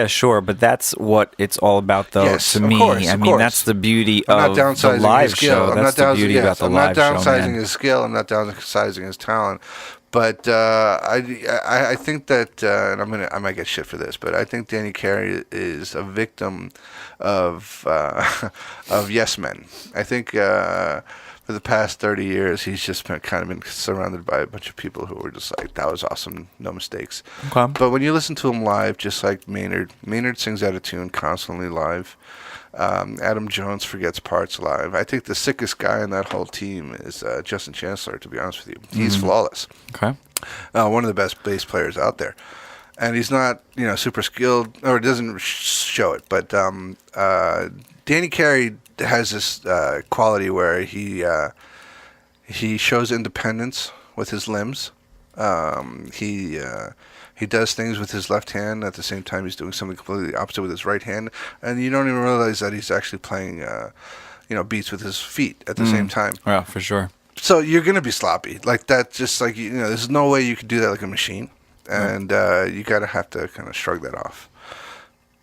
sure, but that's what it's all about, though, Yes, to of me. course, I of mean, course. that's the beauty I'm of not the downsizing live his skill. show. That's the beauty about the I'm live not show, downsizing man. his skill. I'm not downsizing his talent. But I think that, and I might get shit for this, but I think Danny Carey is a victim of yes men. I think for the past 30 years, he's just been surrounded by a bunch of people who were just like, that was awesome, no mistakes. Okay. But when you listen to him live, just like Maynard sings out of tune constantly live. Adam Jones forgets parts live. I think the sickest guy in that whole team is Justin Chancellor, to be honest with you. He's flawless. Okay. One of the best bass players out there. And he's not, super skilled, or doesn't show it. But Danny Carey has this quality where he shows independence with his limbs. He does things with his left hand at the same time he's doing something completely opposite with his right hand, and you don't even realize that he's actually playing, beats with his feet at the same time. Yeah, for sure. So you're gonna be sloppy like that. Just like there's no way you could do that like a machine, and you gotta have to kind of shrug that off.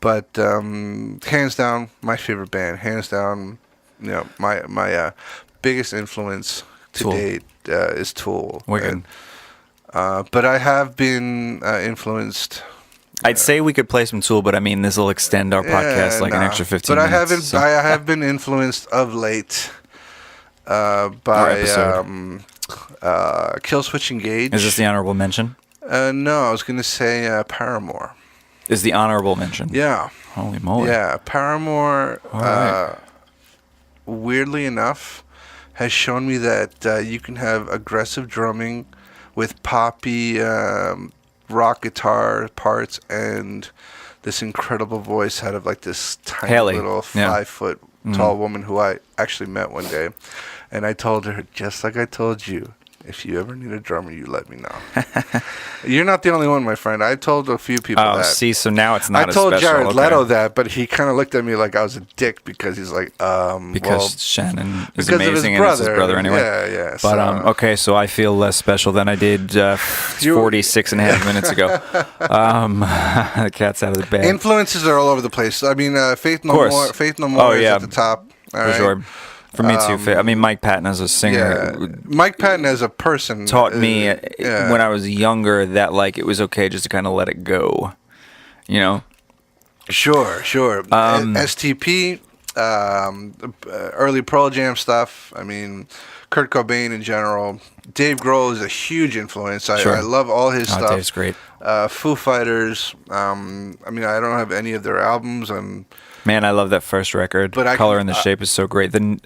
But hands down, my favorite band. Hands down, my biggest influence to Tool. date is Tool. Wicked. And, but I have been influenced. I'd say we could play some Tool, but I mean, this will extend our podcast like an nah. extra 15 But I minutes. haven't. so- I have been influenced of late Our by episode. Killswitch Engage. Is this the honorable mention? No, I was gonna say Paramore. Is the honorable mention? Yeah, Holy moly. yeah. Paramore. All right. Weirdly enough, has shown me that you can have aggressive drumming with poppy rock guitar parts and this incredible voice out of like this tiny Haley, little yeah. 5 foot tall woman who I actually met one day, and I told her, just like I told you, if you ever need a drummer, you let me know. You're not the only one, my friend. I told a few people Oh, that. see, so now it's not I as told special. Jared Okay. Leto that, but he kind of looked at me like I was a dick because he's like, Because Shannon is because of his amazing and it's his brother. brother anyway. Yeah, yeah. But so- okay, so I feel less special than I did 46 and a half minutes ago. The cat's out of the bag. Influences are all over the place. I mean, Faith No course. More. Faith No More Oh, is yeah. at the top. All For right? sure. For me too. I mean, Mike Patton as a singer Yeah. Mike Patton as a person taught me yeah. when I was younger that like it was okay just to kind of let it go. You know? Sure. STP, early Pearl Jam stuff. I mean, Kurt Cobain in general. Dave Grohl is a huge influence. Sure. I love all his Oh, stuff. Dave's great. Foo Fighters. I mean, I don't have any of their albums. Man, I love that first record. But I Color can- and the Shape is so great. Then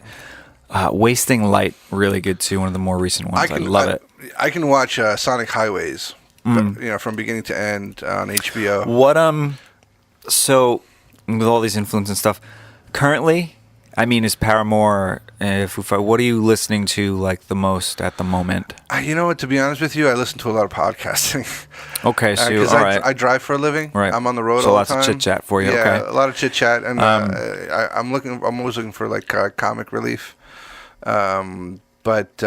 Wasting Light, really good too. One of the more recent ones. I love it. I can watch Sonic Highways, from beginning to end on HBO. What so with all these influence and stuff, currently, I mean, is Paramore, Foo Fighters, what are you listening to like the most at the moment? You know what? To be honest with you, I listen to a lot of podcasting. Okay, so Because all right. I drive for a living. Right. I'm on the road So all lots the of time. chit-chat for you, Yeah, okay. a lot of chit chat, and I'm always looking for like comic relief. But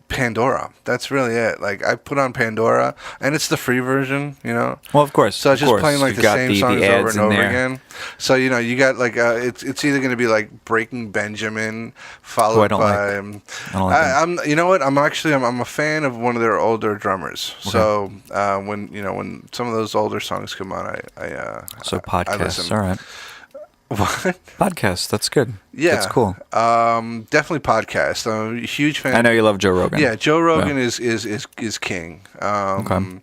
Pandora, that's really it. Like I put on Pandora, and it's the free version, Well, of course. So it's of just course. playing like You've the got same songs the over ads and over in there. again. So you got like it's either going to be like Breaking Benjamin, followed Who I don't by. like. I don't like them. I'm. You know what? I'm a fan of one of their older drummers. So when some of those older songs come on, So I podcasts, listen. all right. What? Podcasts, that's good. Yeah, That's cool. Definitely podcast. I'm a huge fan. I know you love Joe Rogan. Yeah, Joe Rogan Yeah. is king. Okay.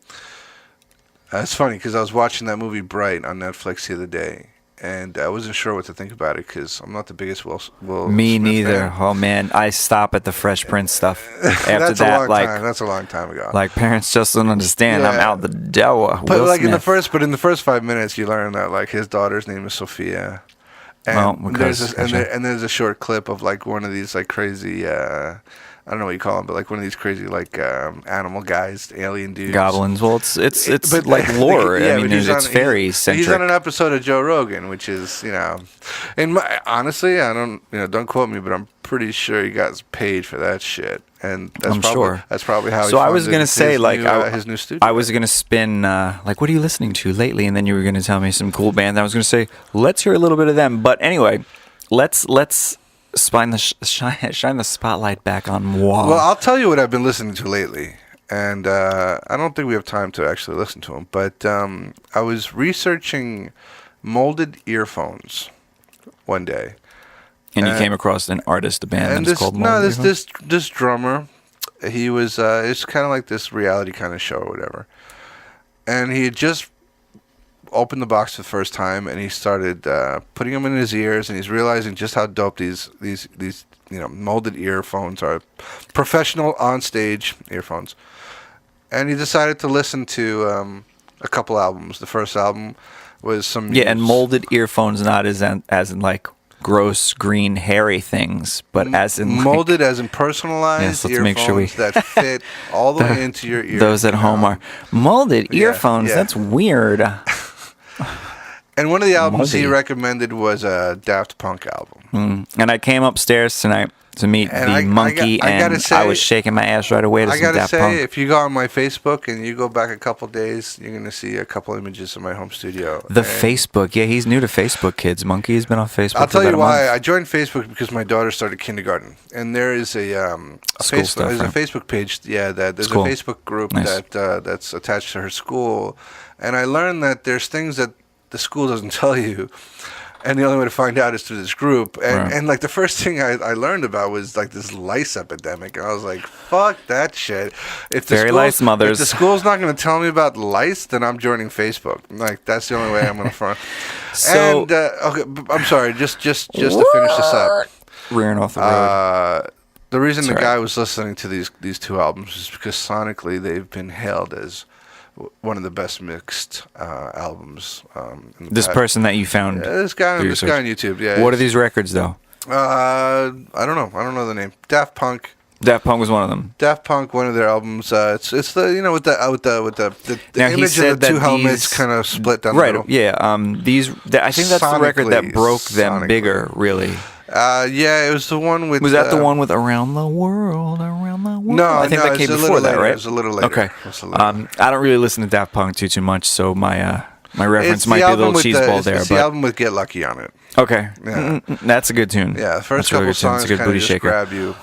It's funny because I was watching that movie Bright on Netflix the other day, and I wasn't sure what to think about it because I'm not the biggest Will Me Smith neither. fan. Oh man, I stop at the Fresh Prince stuff. After That's that, a long like time. That's a long time ago. like parents just don't understand. I'm Yeah. out the door. but Will like in the Smith. first 5 minutes, you learn that like his daughter's name is Sophia, and Well, because- there's a short clip of like one of these like crazy. I don't know what you call them, but like one of these crazy like animal guys, alien dudes. Goblins. Well, it's But like lore. yeah, I mean, but he's it's on- fairy He's centric. on an episode of Joe Rogan, which is and honestly, I don't quote me, but I'm pretty sure he got paid for that shit, and that's I'm probably, sure. that's probably how. So he I was funded gonna say his like new, his new studio. I was gonna spin like, what are you listening to lately? And then you were gonna tell me some cool band. I was gonna say, let's hear a little bit of them. But anyway, let's shine the spotlight back on moi. Well, I'll tell you what I've been listening to lately, and I don't think we have time to actually listen to them. But I was researching molded earphones one day. and you came across an artist, a band And that's called Mold, you know? this drummer, he was it's kind of like this reality kind of show or whatever, and he had just opened the box for the first time, and he started putting them in his ears, and he's realizing just how dope these molded earphones are, professional on stage earphones, and he decided to listen to a couple albums. The first album was some Yeah, and Muse. molded earphones, not as in like gross green hairy things, but as in like, molded as in personalized Yes, let's earphones make sure we- that fit all the way into your ear. those at home are molded Yeah, earphones. yeah. That's weird. And one of the albums he Moldy. recommended was a Daft Punk album. And I came upstairs tonight to meet And the I monkey, gotta and say- I was shaking my ass right away to I some gotta Daft say, Punk. if you go on my Facebook and you go back a couple days, you're gonna see a couple images of my home studio. The And Facebook, yeah, he's new to Facebook, kids. Monkey's been on Facebook. I'll for tell about you a why. month. I joined Facebook because my daughter started kindergarten, and there is a School Facebook. stuff, There's right? a Facebook page. Yeah, there's School. a Facebook group Nice. that's attached to her school, and I learned that there's things that the school doesn't tell you. And the only way to find out is through this group. And, Right. and like the first thing I learned about was like this lice epidemic. And I was like, fuck that shit. If Fairy school's- lice mothers. If the school's not going to tell me about lice, then I'm joining Facebook. Like, that's the only way I'm going to front. So- And, okay, I'm sorry, just to finish this up. Rearing off the road. The reason the Sorry. guy was listening to these two albums is because sonically they've been hailed as one of the best mixed albums. In the This past. person that you found. Yeah, this guy through on your YouTube. Yeah. What are these records though? I don't know. I don't know the name. Daft Punk. Daft Punk was one of them. Daft Punk. One of their albums. It's the with the Now, he image said of the two that helmets these- kind of split down Right. the middle. Yeah. I think that's the record that Sonically, broke them sonically. bigger. Really. Yeah, it was the one with. Was that the one with "Around the World"? Around the world. No, I think no, that came it's a before little that, later. right? It was a little later. Okay. It was a little- I don't really listen to Daft Punk too much, so my reference It's might the be a album little with cheeseball there. It's the But album with "Get Lucky" on it. okay, Yeah. that's a good tune. Yeah, the first That's a really couple good tune. songs It's a good kind of booty just shaker. grab you.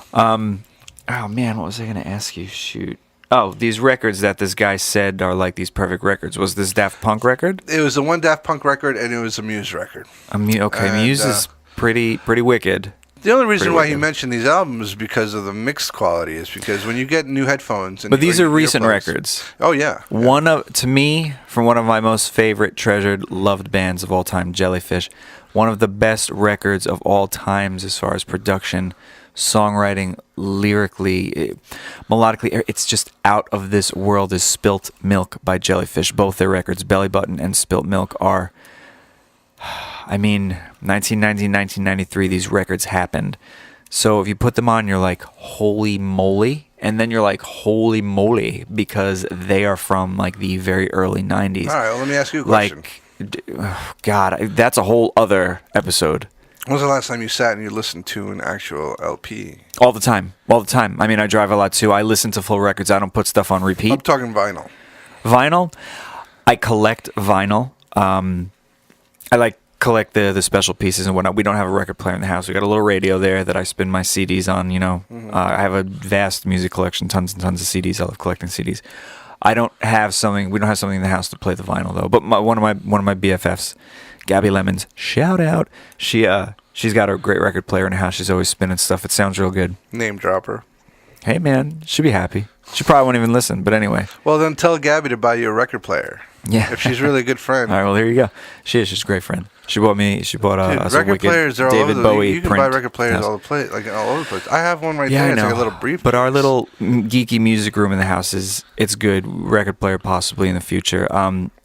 Oh man, what was I gonna ask you? Shoot. Oh, these records that this guy said are like these perfect records. Was this Daft Punk record? It was the one Daft Punk record, and it was a Muse record. Okay, And, Muse is pretty wicked. The only reason Pretty why he wicked. mentioned these albums is because of the mixed quality. Is because when you get new headphones, and But these or are recent earplugs- records. Oh yeah. To me, from one of my most favorite, treasured, loved bands of all time, Jellyfish. one of the best records of all times as far as production, songwriting, lyrically, melodically. It's just out of this world. Is Spilt Milk by Jellyfish. Both their records, Belly Button and Spilt Milk, are, I mean, 1990, 1993, these records happened. So if you put them on, you're like, holy moly. And then you're like, holy moly, because they are from like the very early 90s. All right, well, let me ask you a question. God, that's a whole other episode. When was the last time you sat and you listened to an actual LP? All the time. I mean, I drive a lot too. I listen to full records. I don't put stuff on repeat. I'm talking vinyl. Vinyl, I collect vinyl. I collect the special pieces and whatnot. We don't have a record player in the house. We got a little radio there that I spin my CDs on. I have a vast music collection, tons and tons of CDs. I love collecting CDs. We don't have something in the house to play the vinyl though. But one of my BFFs, Gabby Lemons, shout out. She's got a great record player in the house. She's always spinning stuff. It sounds real good. Name dropper. Hey man, she'll be happy. She probably won't even listen, but anyway. Well, then tell Gabby to buy you a record player. Yeah. If she's really a good friend. All right, well, here you go. She's a great friend. She bought us a record wicked players are all David over Bowie You can print buy record players house. all over the place. I have one right Yeah, there. I It's know. like a little brief. But our little geeky music room in the house it's good. Record player possibly in the future.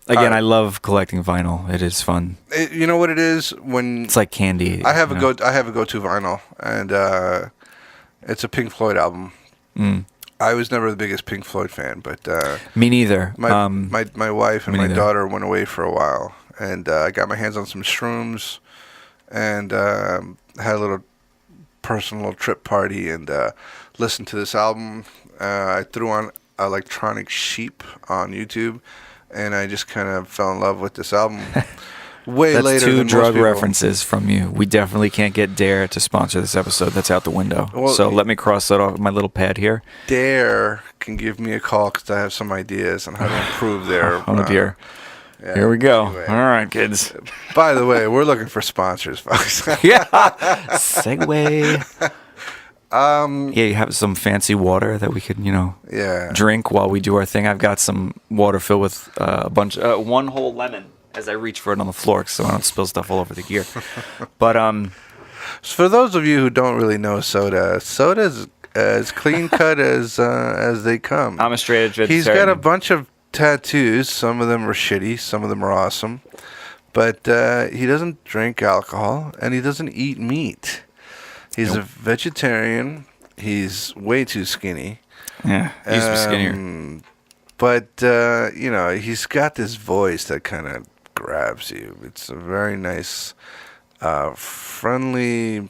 Again, I love collecting vinyl. It is fun. You know what it is when It's like candy. I have you a know? go-to vinyl, and it's a Pink Floyd album. I was never the biggest Pink Floyd fan, but Me neither. my wife and me my neither. daughter went away for a while, and I got my hands on some shrooms, and had a little personal trip party, and listened to this album. I threw on Electronic Sheep on YouTube, and I just kind of fell in love with this album. Way That's later two than drug most people. references from you. We definitely can't get Dare to sponsor this episode. That's out the window. Well, so let me cross that off with my little pad here. Dare can give me a call because I have some ideas on how to improve their. Oh dear. Yeah, Here we go. anyway. All right, kids. By the way, we're looking for sponsors, folks. Yeah. Segue. Yeah, you have some fancy water that we could, Yeah. drink while we do our thing. I've got some water filled with one whole lemon as I reach for it on the floor so I don't spill stuff all over the gear. But So for those of you who don't really know soda's as clean cut as they come. I'm a straight edge vegetarian. He's got a bunch of tattoos. Some of them are shitty. Some of them are awesome. But he doesn't drink alcohol and he doesn't eat meat. He's a vegetarian. He's way too skinny. Yeah, he used to be skinnier. But he's got this voice that kind of grabs you. It's a very nice, friendly,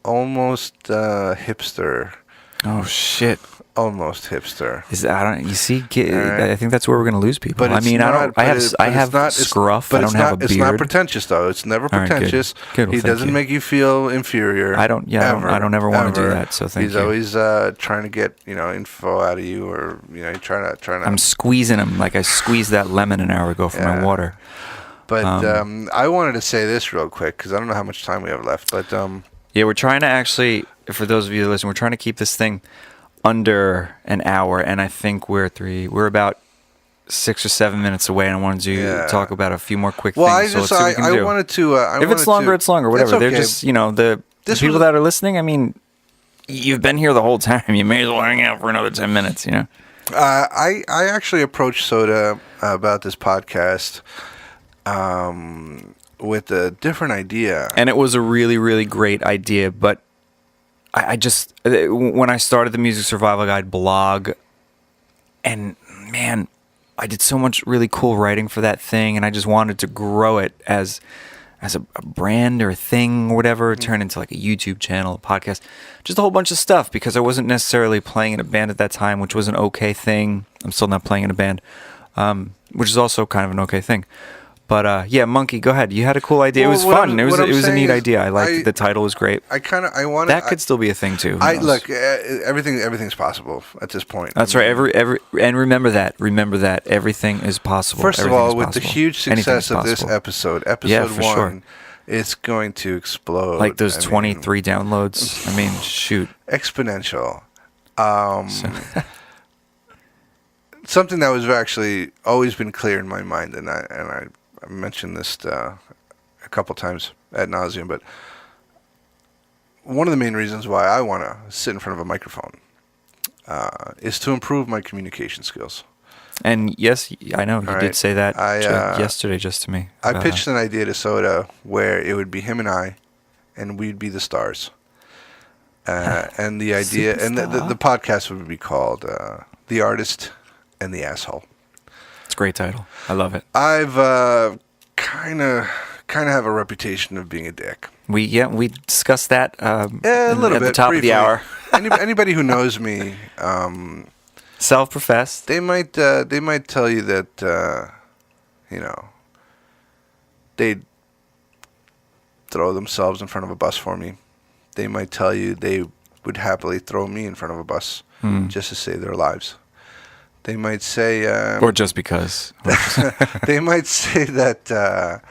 almost hipster. Oh shit! Almost hipster. I think that's where we're gonna lose people. But I it's mean, not, I have scruff. I don't have a beard. It's not pretentious though. It's never All right, good. pretentious. Good, well, He thank doesn't you. make you feel inferior. I don't ever want to do that. So thank He's you. always trying to get info out of you, or trying to. I'm squeezing him like I squeezed that lemon an hour ago for my Yeah. water. But I wanted to say this real quick because I don't know how much time we have left. But Yeah, we're trying to actually, for those of you that listen, we're trying to keep this thing under an hour, and I think we're about 6 or 7 minutes away, and I wanted to talk about a few more quick things. So let's see what we can do. wanted to. If it's longer, it's longer. Whatever. That's They're okay. just, the This people was- that are listening. I mean, you've been here the whole time. You may as well hang out for another 10 minutes. I actually approached Soda about this podcast with a different idea. And it was a really, really great idea. But I just, when I started the Music Survival Guide blog, and man, I did so much really cool writing for that thing, and I just wanted to grow it as a brand or a thing or whatever, turn into like a YouTube channel, a podcast, just a whole bunch of stuff, because I wasn't necessarily playing in a band at that time, which was an okay thing. I'm still not playing in a band, which is also kind of an okay thing. But yeah, Monkey, go ahead. You had a cool idea. Well, it was what fun. I'm- It was what I'm a neat saying is idea. I liked the title was great. I wanted That could still be a thing too. Who knows? look. Everything's possible at this point. That's right. And remember that. everything is possible. First of Everything all, is with the possible. huge Anything success is of this possible. episode for 1, sure. it's going to explode. Like those I mean, 23 downloads. I mean, shoot. exponential. Something that was actually always been clear in my mind, and I mentioned this a couple times ad nauseum, but one of the main reasons why I want to sit in front of a microphone is to improve my communication skills. And yes, I know you All did right. say that I, yesterday just to me. I about pitched that. an idea to Soda where it would be him and I, and we'd be the stars. And the idea, and the Superstar. podcast would be called "The Artist and the Asshole." It's a great title. I love it. I've kind of have a reputation of being a dick. We discussed that A little at bit the top briefly. of the hour. Anybody who knows me, Self-professed. they might tell you that they'd throw themselves in front of a bus for me. They might tell you they would happily throw me in front of a bus just to save their lives. They might say, Or just because. they might say that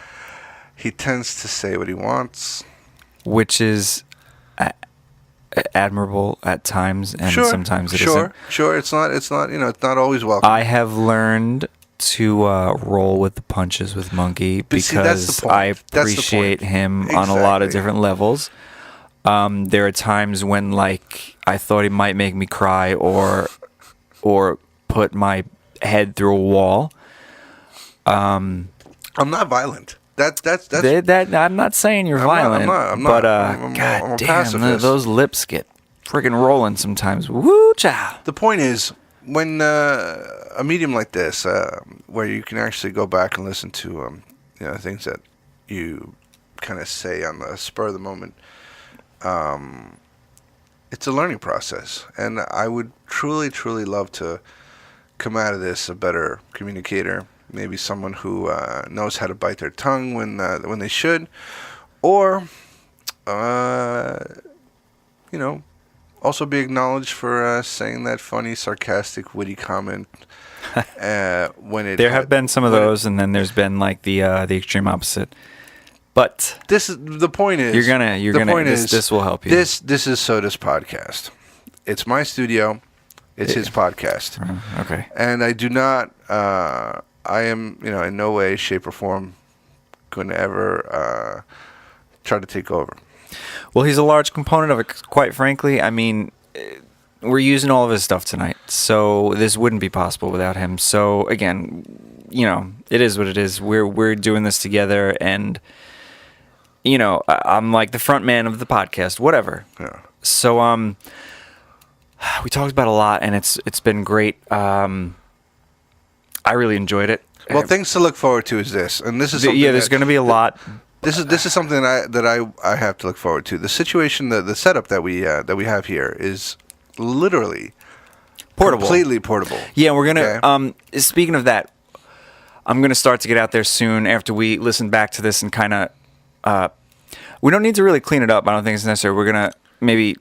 he tends to say what he wants. Which is admirable at times, and sometimes it isn't. Sure. It's not. It's not always welcome. I have learned to roll with the punches with Monkey But see, that's the because point. I That's the appreciate point. him on a lot of Exactly. different levels. There are times when, like, I thought he might make me cry or put my head through a wall. I'm not violent. That's I'm not saying you're violent, I'm not. but I'm a God damn, pacifist. those lips get friggin' rolling sometimes. Woo chow. The point is, when a medium like this, where you can actually go back and listen to things that you kind of say on the spur of the moment, it's a learning process, and I would truly, truly love to come out of this a better communicator. Maybe someone who knows how to bite their tongue when they should, or also be acknowledged for saying that funny, sarcastic, witty comment when it. There have been some of those, and then there's been like the extreme opposite. But This is the point. Is you're gonna. This will help you. This is Soda's podcast. It's my studio. It's his podcast, Okay. and I do not. I am, in no way, shape, or form going to ever try to take over. Well, he's a large component of it. Quite frankly, I mean, we're using all of his stuff tonight, so this wouldn't be possible without him. So again, it is what it is. We're doing this together, and I'm like the front man of the podcast, whatever. Yeah. So we talked about a lot, and it's been great. I really enjoyed it. Well, things to look forward to is this, and this is something there's going to be a lot. This is something that I have to look forward to. The situation, the setup that we have here is literally Portable. completely portable. Yeah, we're gonna. Okay. Speaking of that, I'm gonna start to get out there soon after we listen back to this and kind of. We don't need to really clean it up. I don't think it's necessary. We're gonna maybe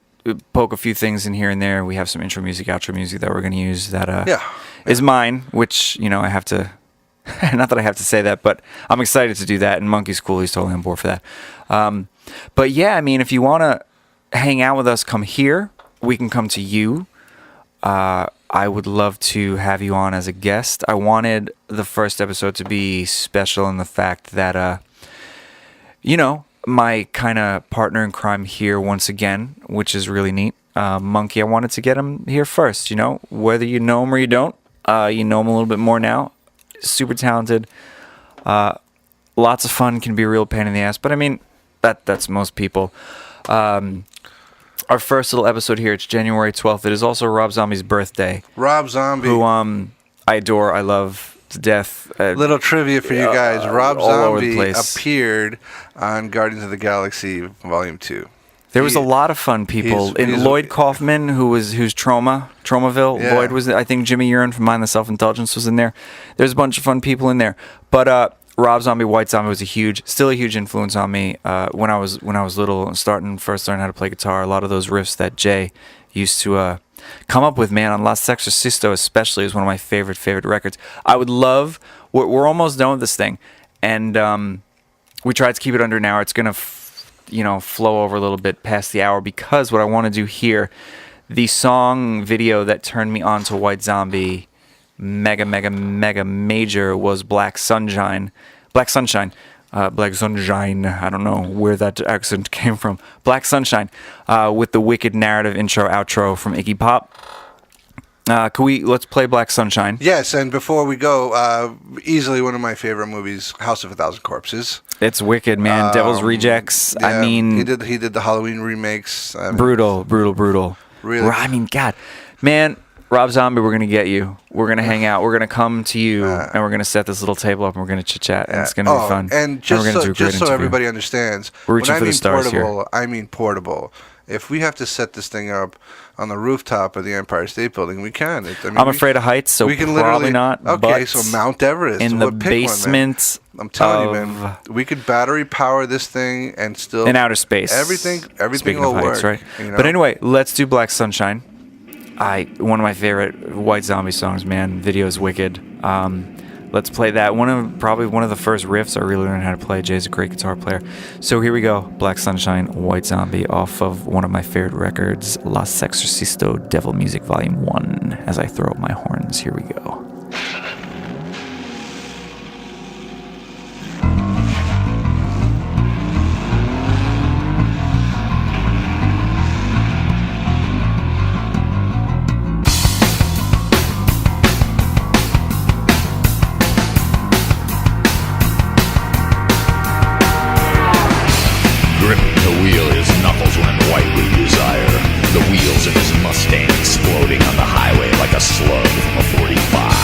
poke a few things in here and there. We have some intro music, outro music that we're gonna use. That is mine, which I have to. Not that I have to say that, but I'm excited to do that. And Monkey's cool; he's totally on board for that. But yeah, I mean, if you want to hang out with us, come here. We can come to you. I would love to have you on as a guest. I wanted the first episode to be special in the fact that, my kind of partner in crime here once again, which is really neat. Monkey, I wanted to get him here first, whether you know him or you don't. You know him a little bit more now. Super talented. Lots of fun, can be a real pain in the ass, but I mean, that's most people. Our first little episode here, it's January 12th. It is also Rob Zombie's birthday, Rob Zombie. who I adore, I love to death. Little trivia for you guys: Rob all over the Zombie place. appeared on Guardians of the Galaxy Volume 2. There was a lot of fun people. he's- Lloyd Kaufman, who's Traumaville. Yeah. Lloyd was, I think Jimmy Urine from Mind the Self-Indulgence was in there. There's a bunch of fun people in there. But Rob Zombie, White Zombie was still a huge influence on me when I was little and first learning how to play guitar. A lot of those riffs that Jay used to come up with, man, on La Sexorcisto especially is one of my favorite records. I would love. We're almost done with this thing, and we tried to keep it under an hour. It's gonna flow over a little bit past the hour because what I want to do here, the song video that turned me on to White Zombie mega major was Black Sunshine. Black Sunshine. I don't know where that accent came from. Black Sunshine with the wicked narrative intro outro from Iggy Pop. Let's play Black Sunshine. Yes, and before we go, easily one of my favorite movies, House of a Thousand Corpses. It's wicked, man. Devil's Rejects. Yeah, I mean, he did the Halloween remakes. brutal. Really? I mean, God, man. Rob Zombie, we're gonna get you. We're gonna hang out. We're gonna come to you, and we're gonna set this little table up, and we're gonna chit chat, and it's gonna be fun. And we're gonna do a great just so interview. everybody understands, We're reaching when I for the mean stars here. portable, I mean portable. If we have to set this thing up on the rooftop of the Empire State Building, we can. I'm afraid of heights, so we can probably not. Okay, but so Mount Everest in the Well, pick one, man. basement. I'm telling you, man, we could battery power this thing and still in outer space. Everything Speaking will of heights, work. right? You know? But anyway, let's do Black Sunshine. One of my favorite White Zombie songs, man. Video is wicked. Let's play that. Probably one of the first riffs I really learned how to play. Jay's a great guitar player. So here we go. Black Sunshine, White Zombie, off of one of my favorite records, La Sexorcisto Devil Music Volume 1. As I throw up my horns, here we go. Gripping the wheel, his knuckles run white with desire. The wheels of his Mustang exploding on the highway like a slug from a 45.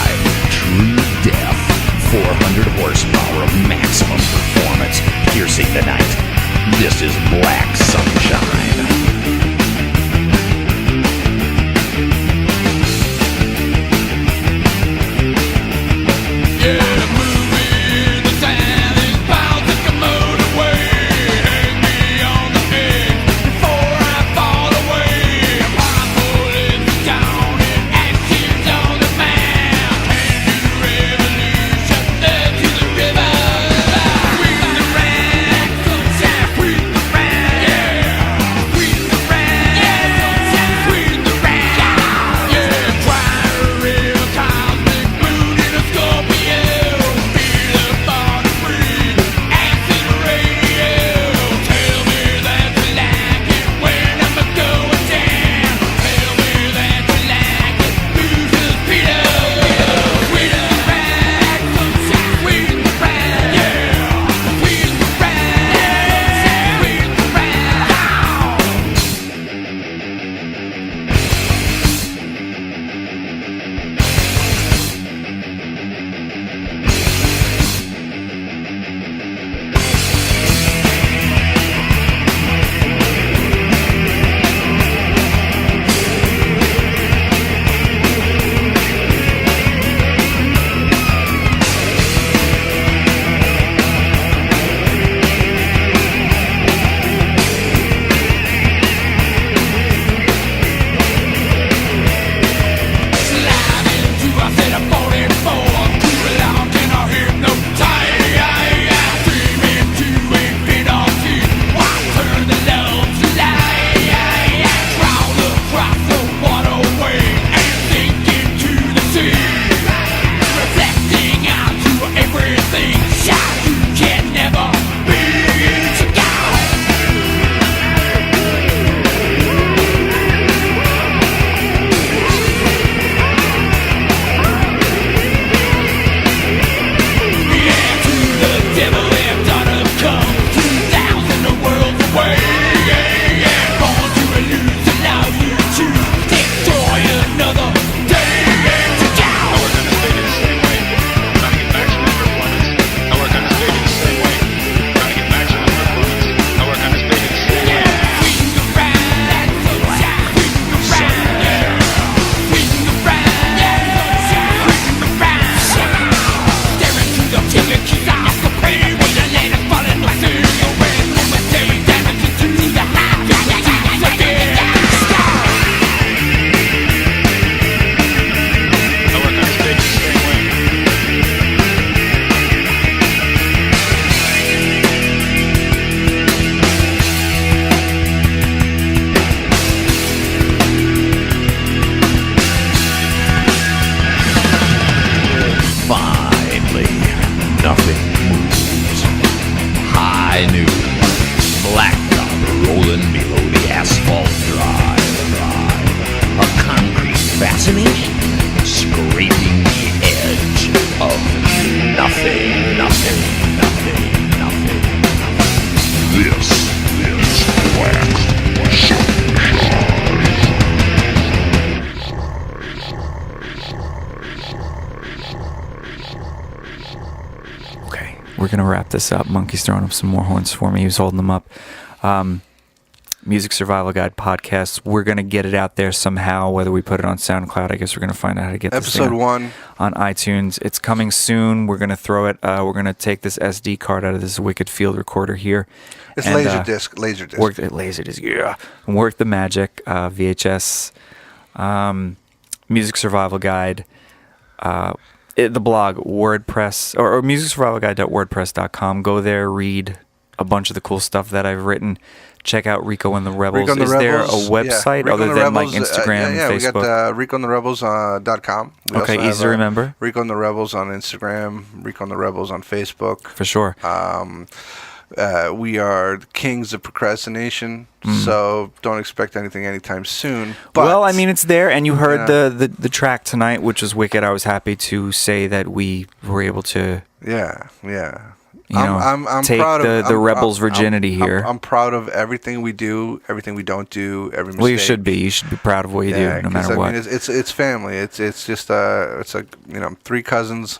gonna wrap this up. Monkey's throwing up some more horns for me. He was holding them up. Music Survival Guide podcast. We're gonna get it out there somehow. Whether we put it on SoundCloud, I guess we're gonna find out how to get this Episode thing 1 on iTunes. It's coming soon. We're gonna throw it. We're gonna take this SD card out of this Wicked Field recorder here. It's and, Laserdisc. Work the Laserdisc, yeah. And work the magic. VHS. Music Survival Guide. The blog WordPress or musicsurvivalguide.wordpress.com. Go there, read a bunch of the cool stuff that I've written. Check out Rico and the Rebels. Rico and the Is Rebels, there a website Rico other and the than like Rebels, Instagram, yeah, Facebook? we got RicoandTheRebels.com. Okay, easy to remember. Rico and the Rebels on Instagram. Rico and the Rebels on Facebook. For sure. We are the kings of procrastination, so don't expect anything anytime soon. But, well, I mean, it's there, and you heard Yeah. the track tonight, which was wicked. I was happy to say that we were able to, yeah. I'm take proud of the Rebels' virginity here. I'm proud of everything we do, everything we don't do, every mistake. Well, you should be. You should be proud of what you do, no 'cause, matter what. mean, it's family. It's just it's like 3 cousins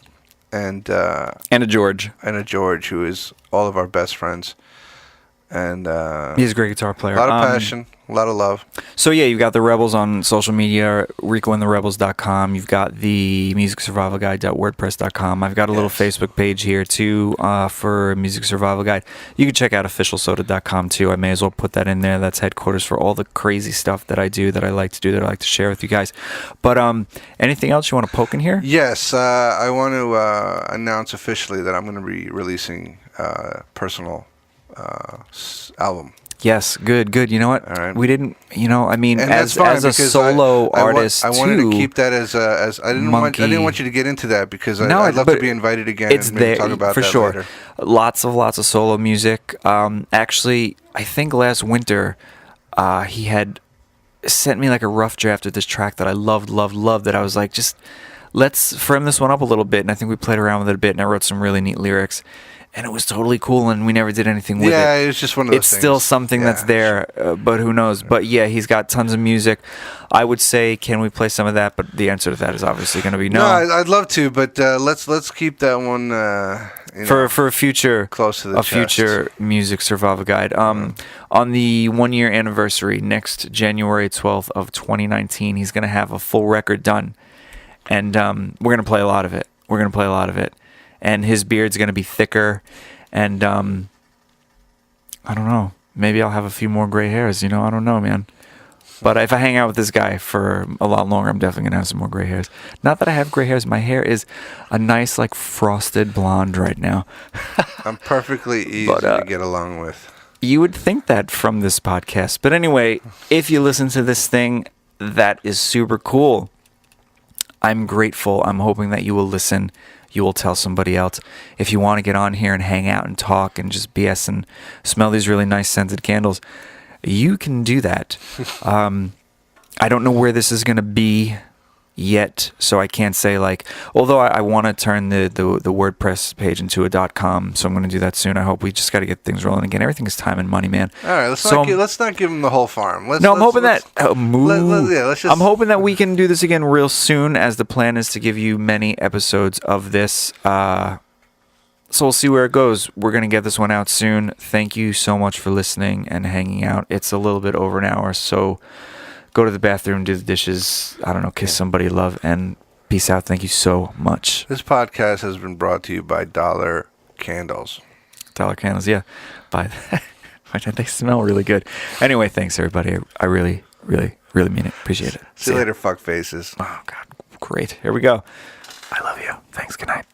and And a George. a George who is all of our best friends, and He's a great guitar player. a lot of passion, a lot of love. So yeah, you've got the Rebels on social media, RicoandTheRebels.com. You've got the musicsurvivalguide.wordpress.com. I've got a little Yes. Facebook page here too for Music Survival Guide. You can check out officialsoda.com too. I may as well put that in there. That's headquarters for all the crazy stuff that I do, that I like to do, that I like to share with you guys. But anything else you want to poke in here? Yes, I want to announce officially that I'm going to be releasing a personal album. Yes, good. You know what? All right. We didn't. I mean, And as that's fine a because solo artist, I wanted too, to keep that as I didn't want you to get into that because I'd love to but be invited again. It's and maybe there talk about for that sure. later. Lots of solo music. Actually, I think last winter, he had sent me like a rough draft of this track that I loved. That I was like, just let's frame this one up a little bit. And I think we played around with it a bit, and I wrote some really neat lyrics. And it was totally cool, and we never did anything with it. Yeah, it's just one of those It's things. still something that's there, but who knows? But yeah, he's got tons of music. I would say, can we play some of that? But the answer to that is obviously going to be no. I'd love to, but let's keep that one for a future close to the chest. future Music Survival Guide. On the 1-year anniversary next January 12th of 2019, he's going to have a full record done, and we're going to play a lot of it. And his beard's going to be thicker, and I don't know. Maybe I'll have a few more gray hairs. I don't know, man. But if I hang out with this guy for a lot longer, I'm definitely going to have some more gray hairs. Not that I have gray hairs. My hair is a nice, like, frosted blonde right now. I'm perfectly easy to get along with. You would think that from this podcast. But anyway, if you listen to this thing, that is super cool. I'm grateful. I'm hoping that you will listen. You will tell somebody else. If you want to get on here and hang out and talk and just BS and smell these really nice scented candles, you can do that. I don't know where this is going to be yet, so I can't say although I want to turn the WordPress page into a .com, so I'm going to do that soon. I hope. We just got to get things rolling again. Everything is time and money, man. All right, let's not give him the whole farm. I'm hoping that let's I'm hoping that we can do this again real soon, as the plan is to give you many episodes of this. So we'll see where it goes. We're going to get this one out soon. Thank you so much for listening and hanging out. It's a little bit over an hour, so go to the bathroom, do the dishes, I don't know, kiss somebody you love, and peace out. Thank you so much. This podcast has been brought to you by Dollar Candles. Dollar Candles, yeah. Buy that. They smell really good. Anyway, thanks, everybody. I really, really, really mean it. Appreciate it. See you later, fuck faces. Oh, God. Great. Here we go. I love you. Thanks. Good night.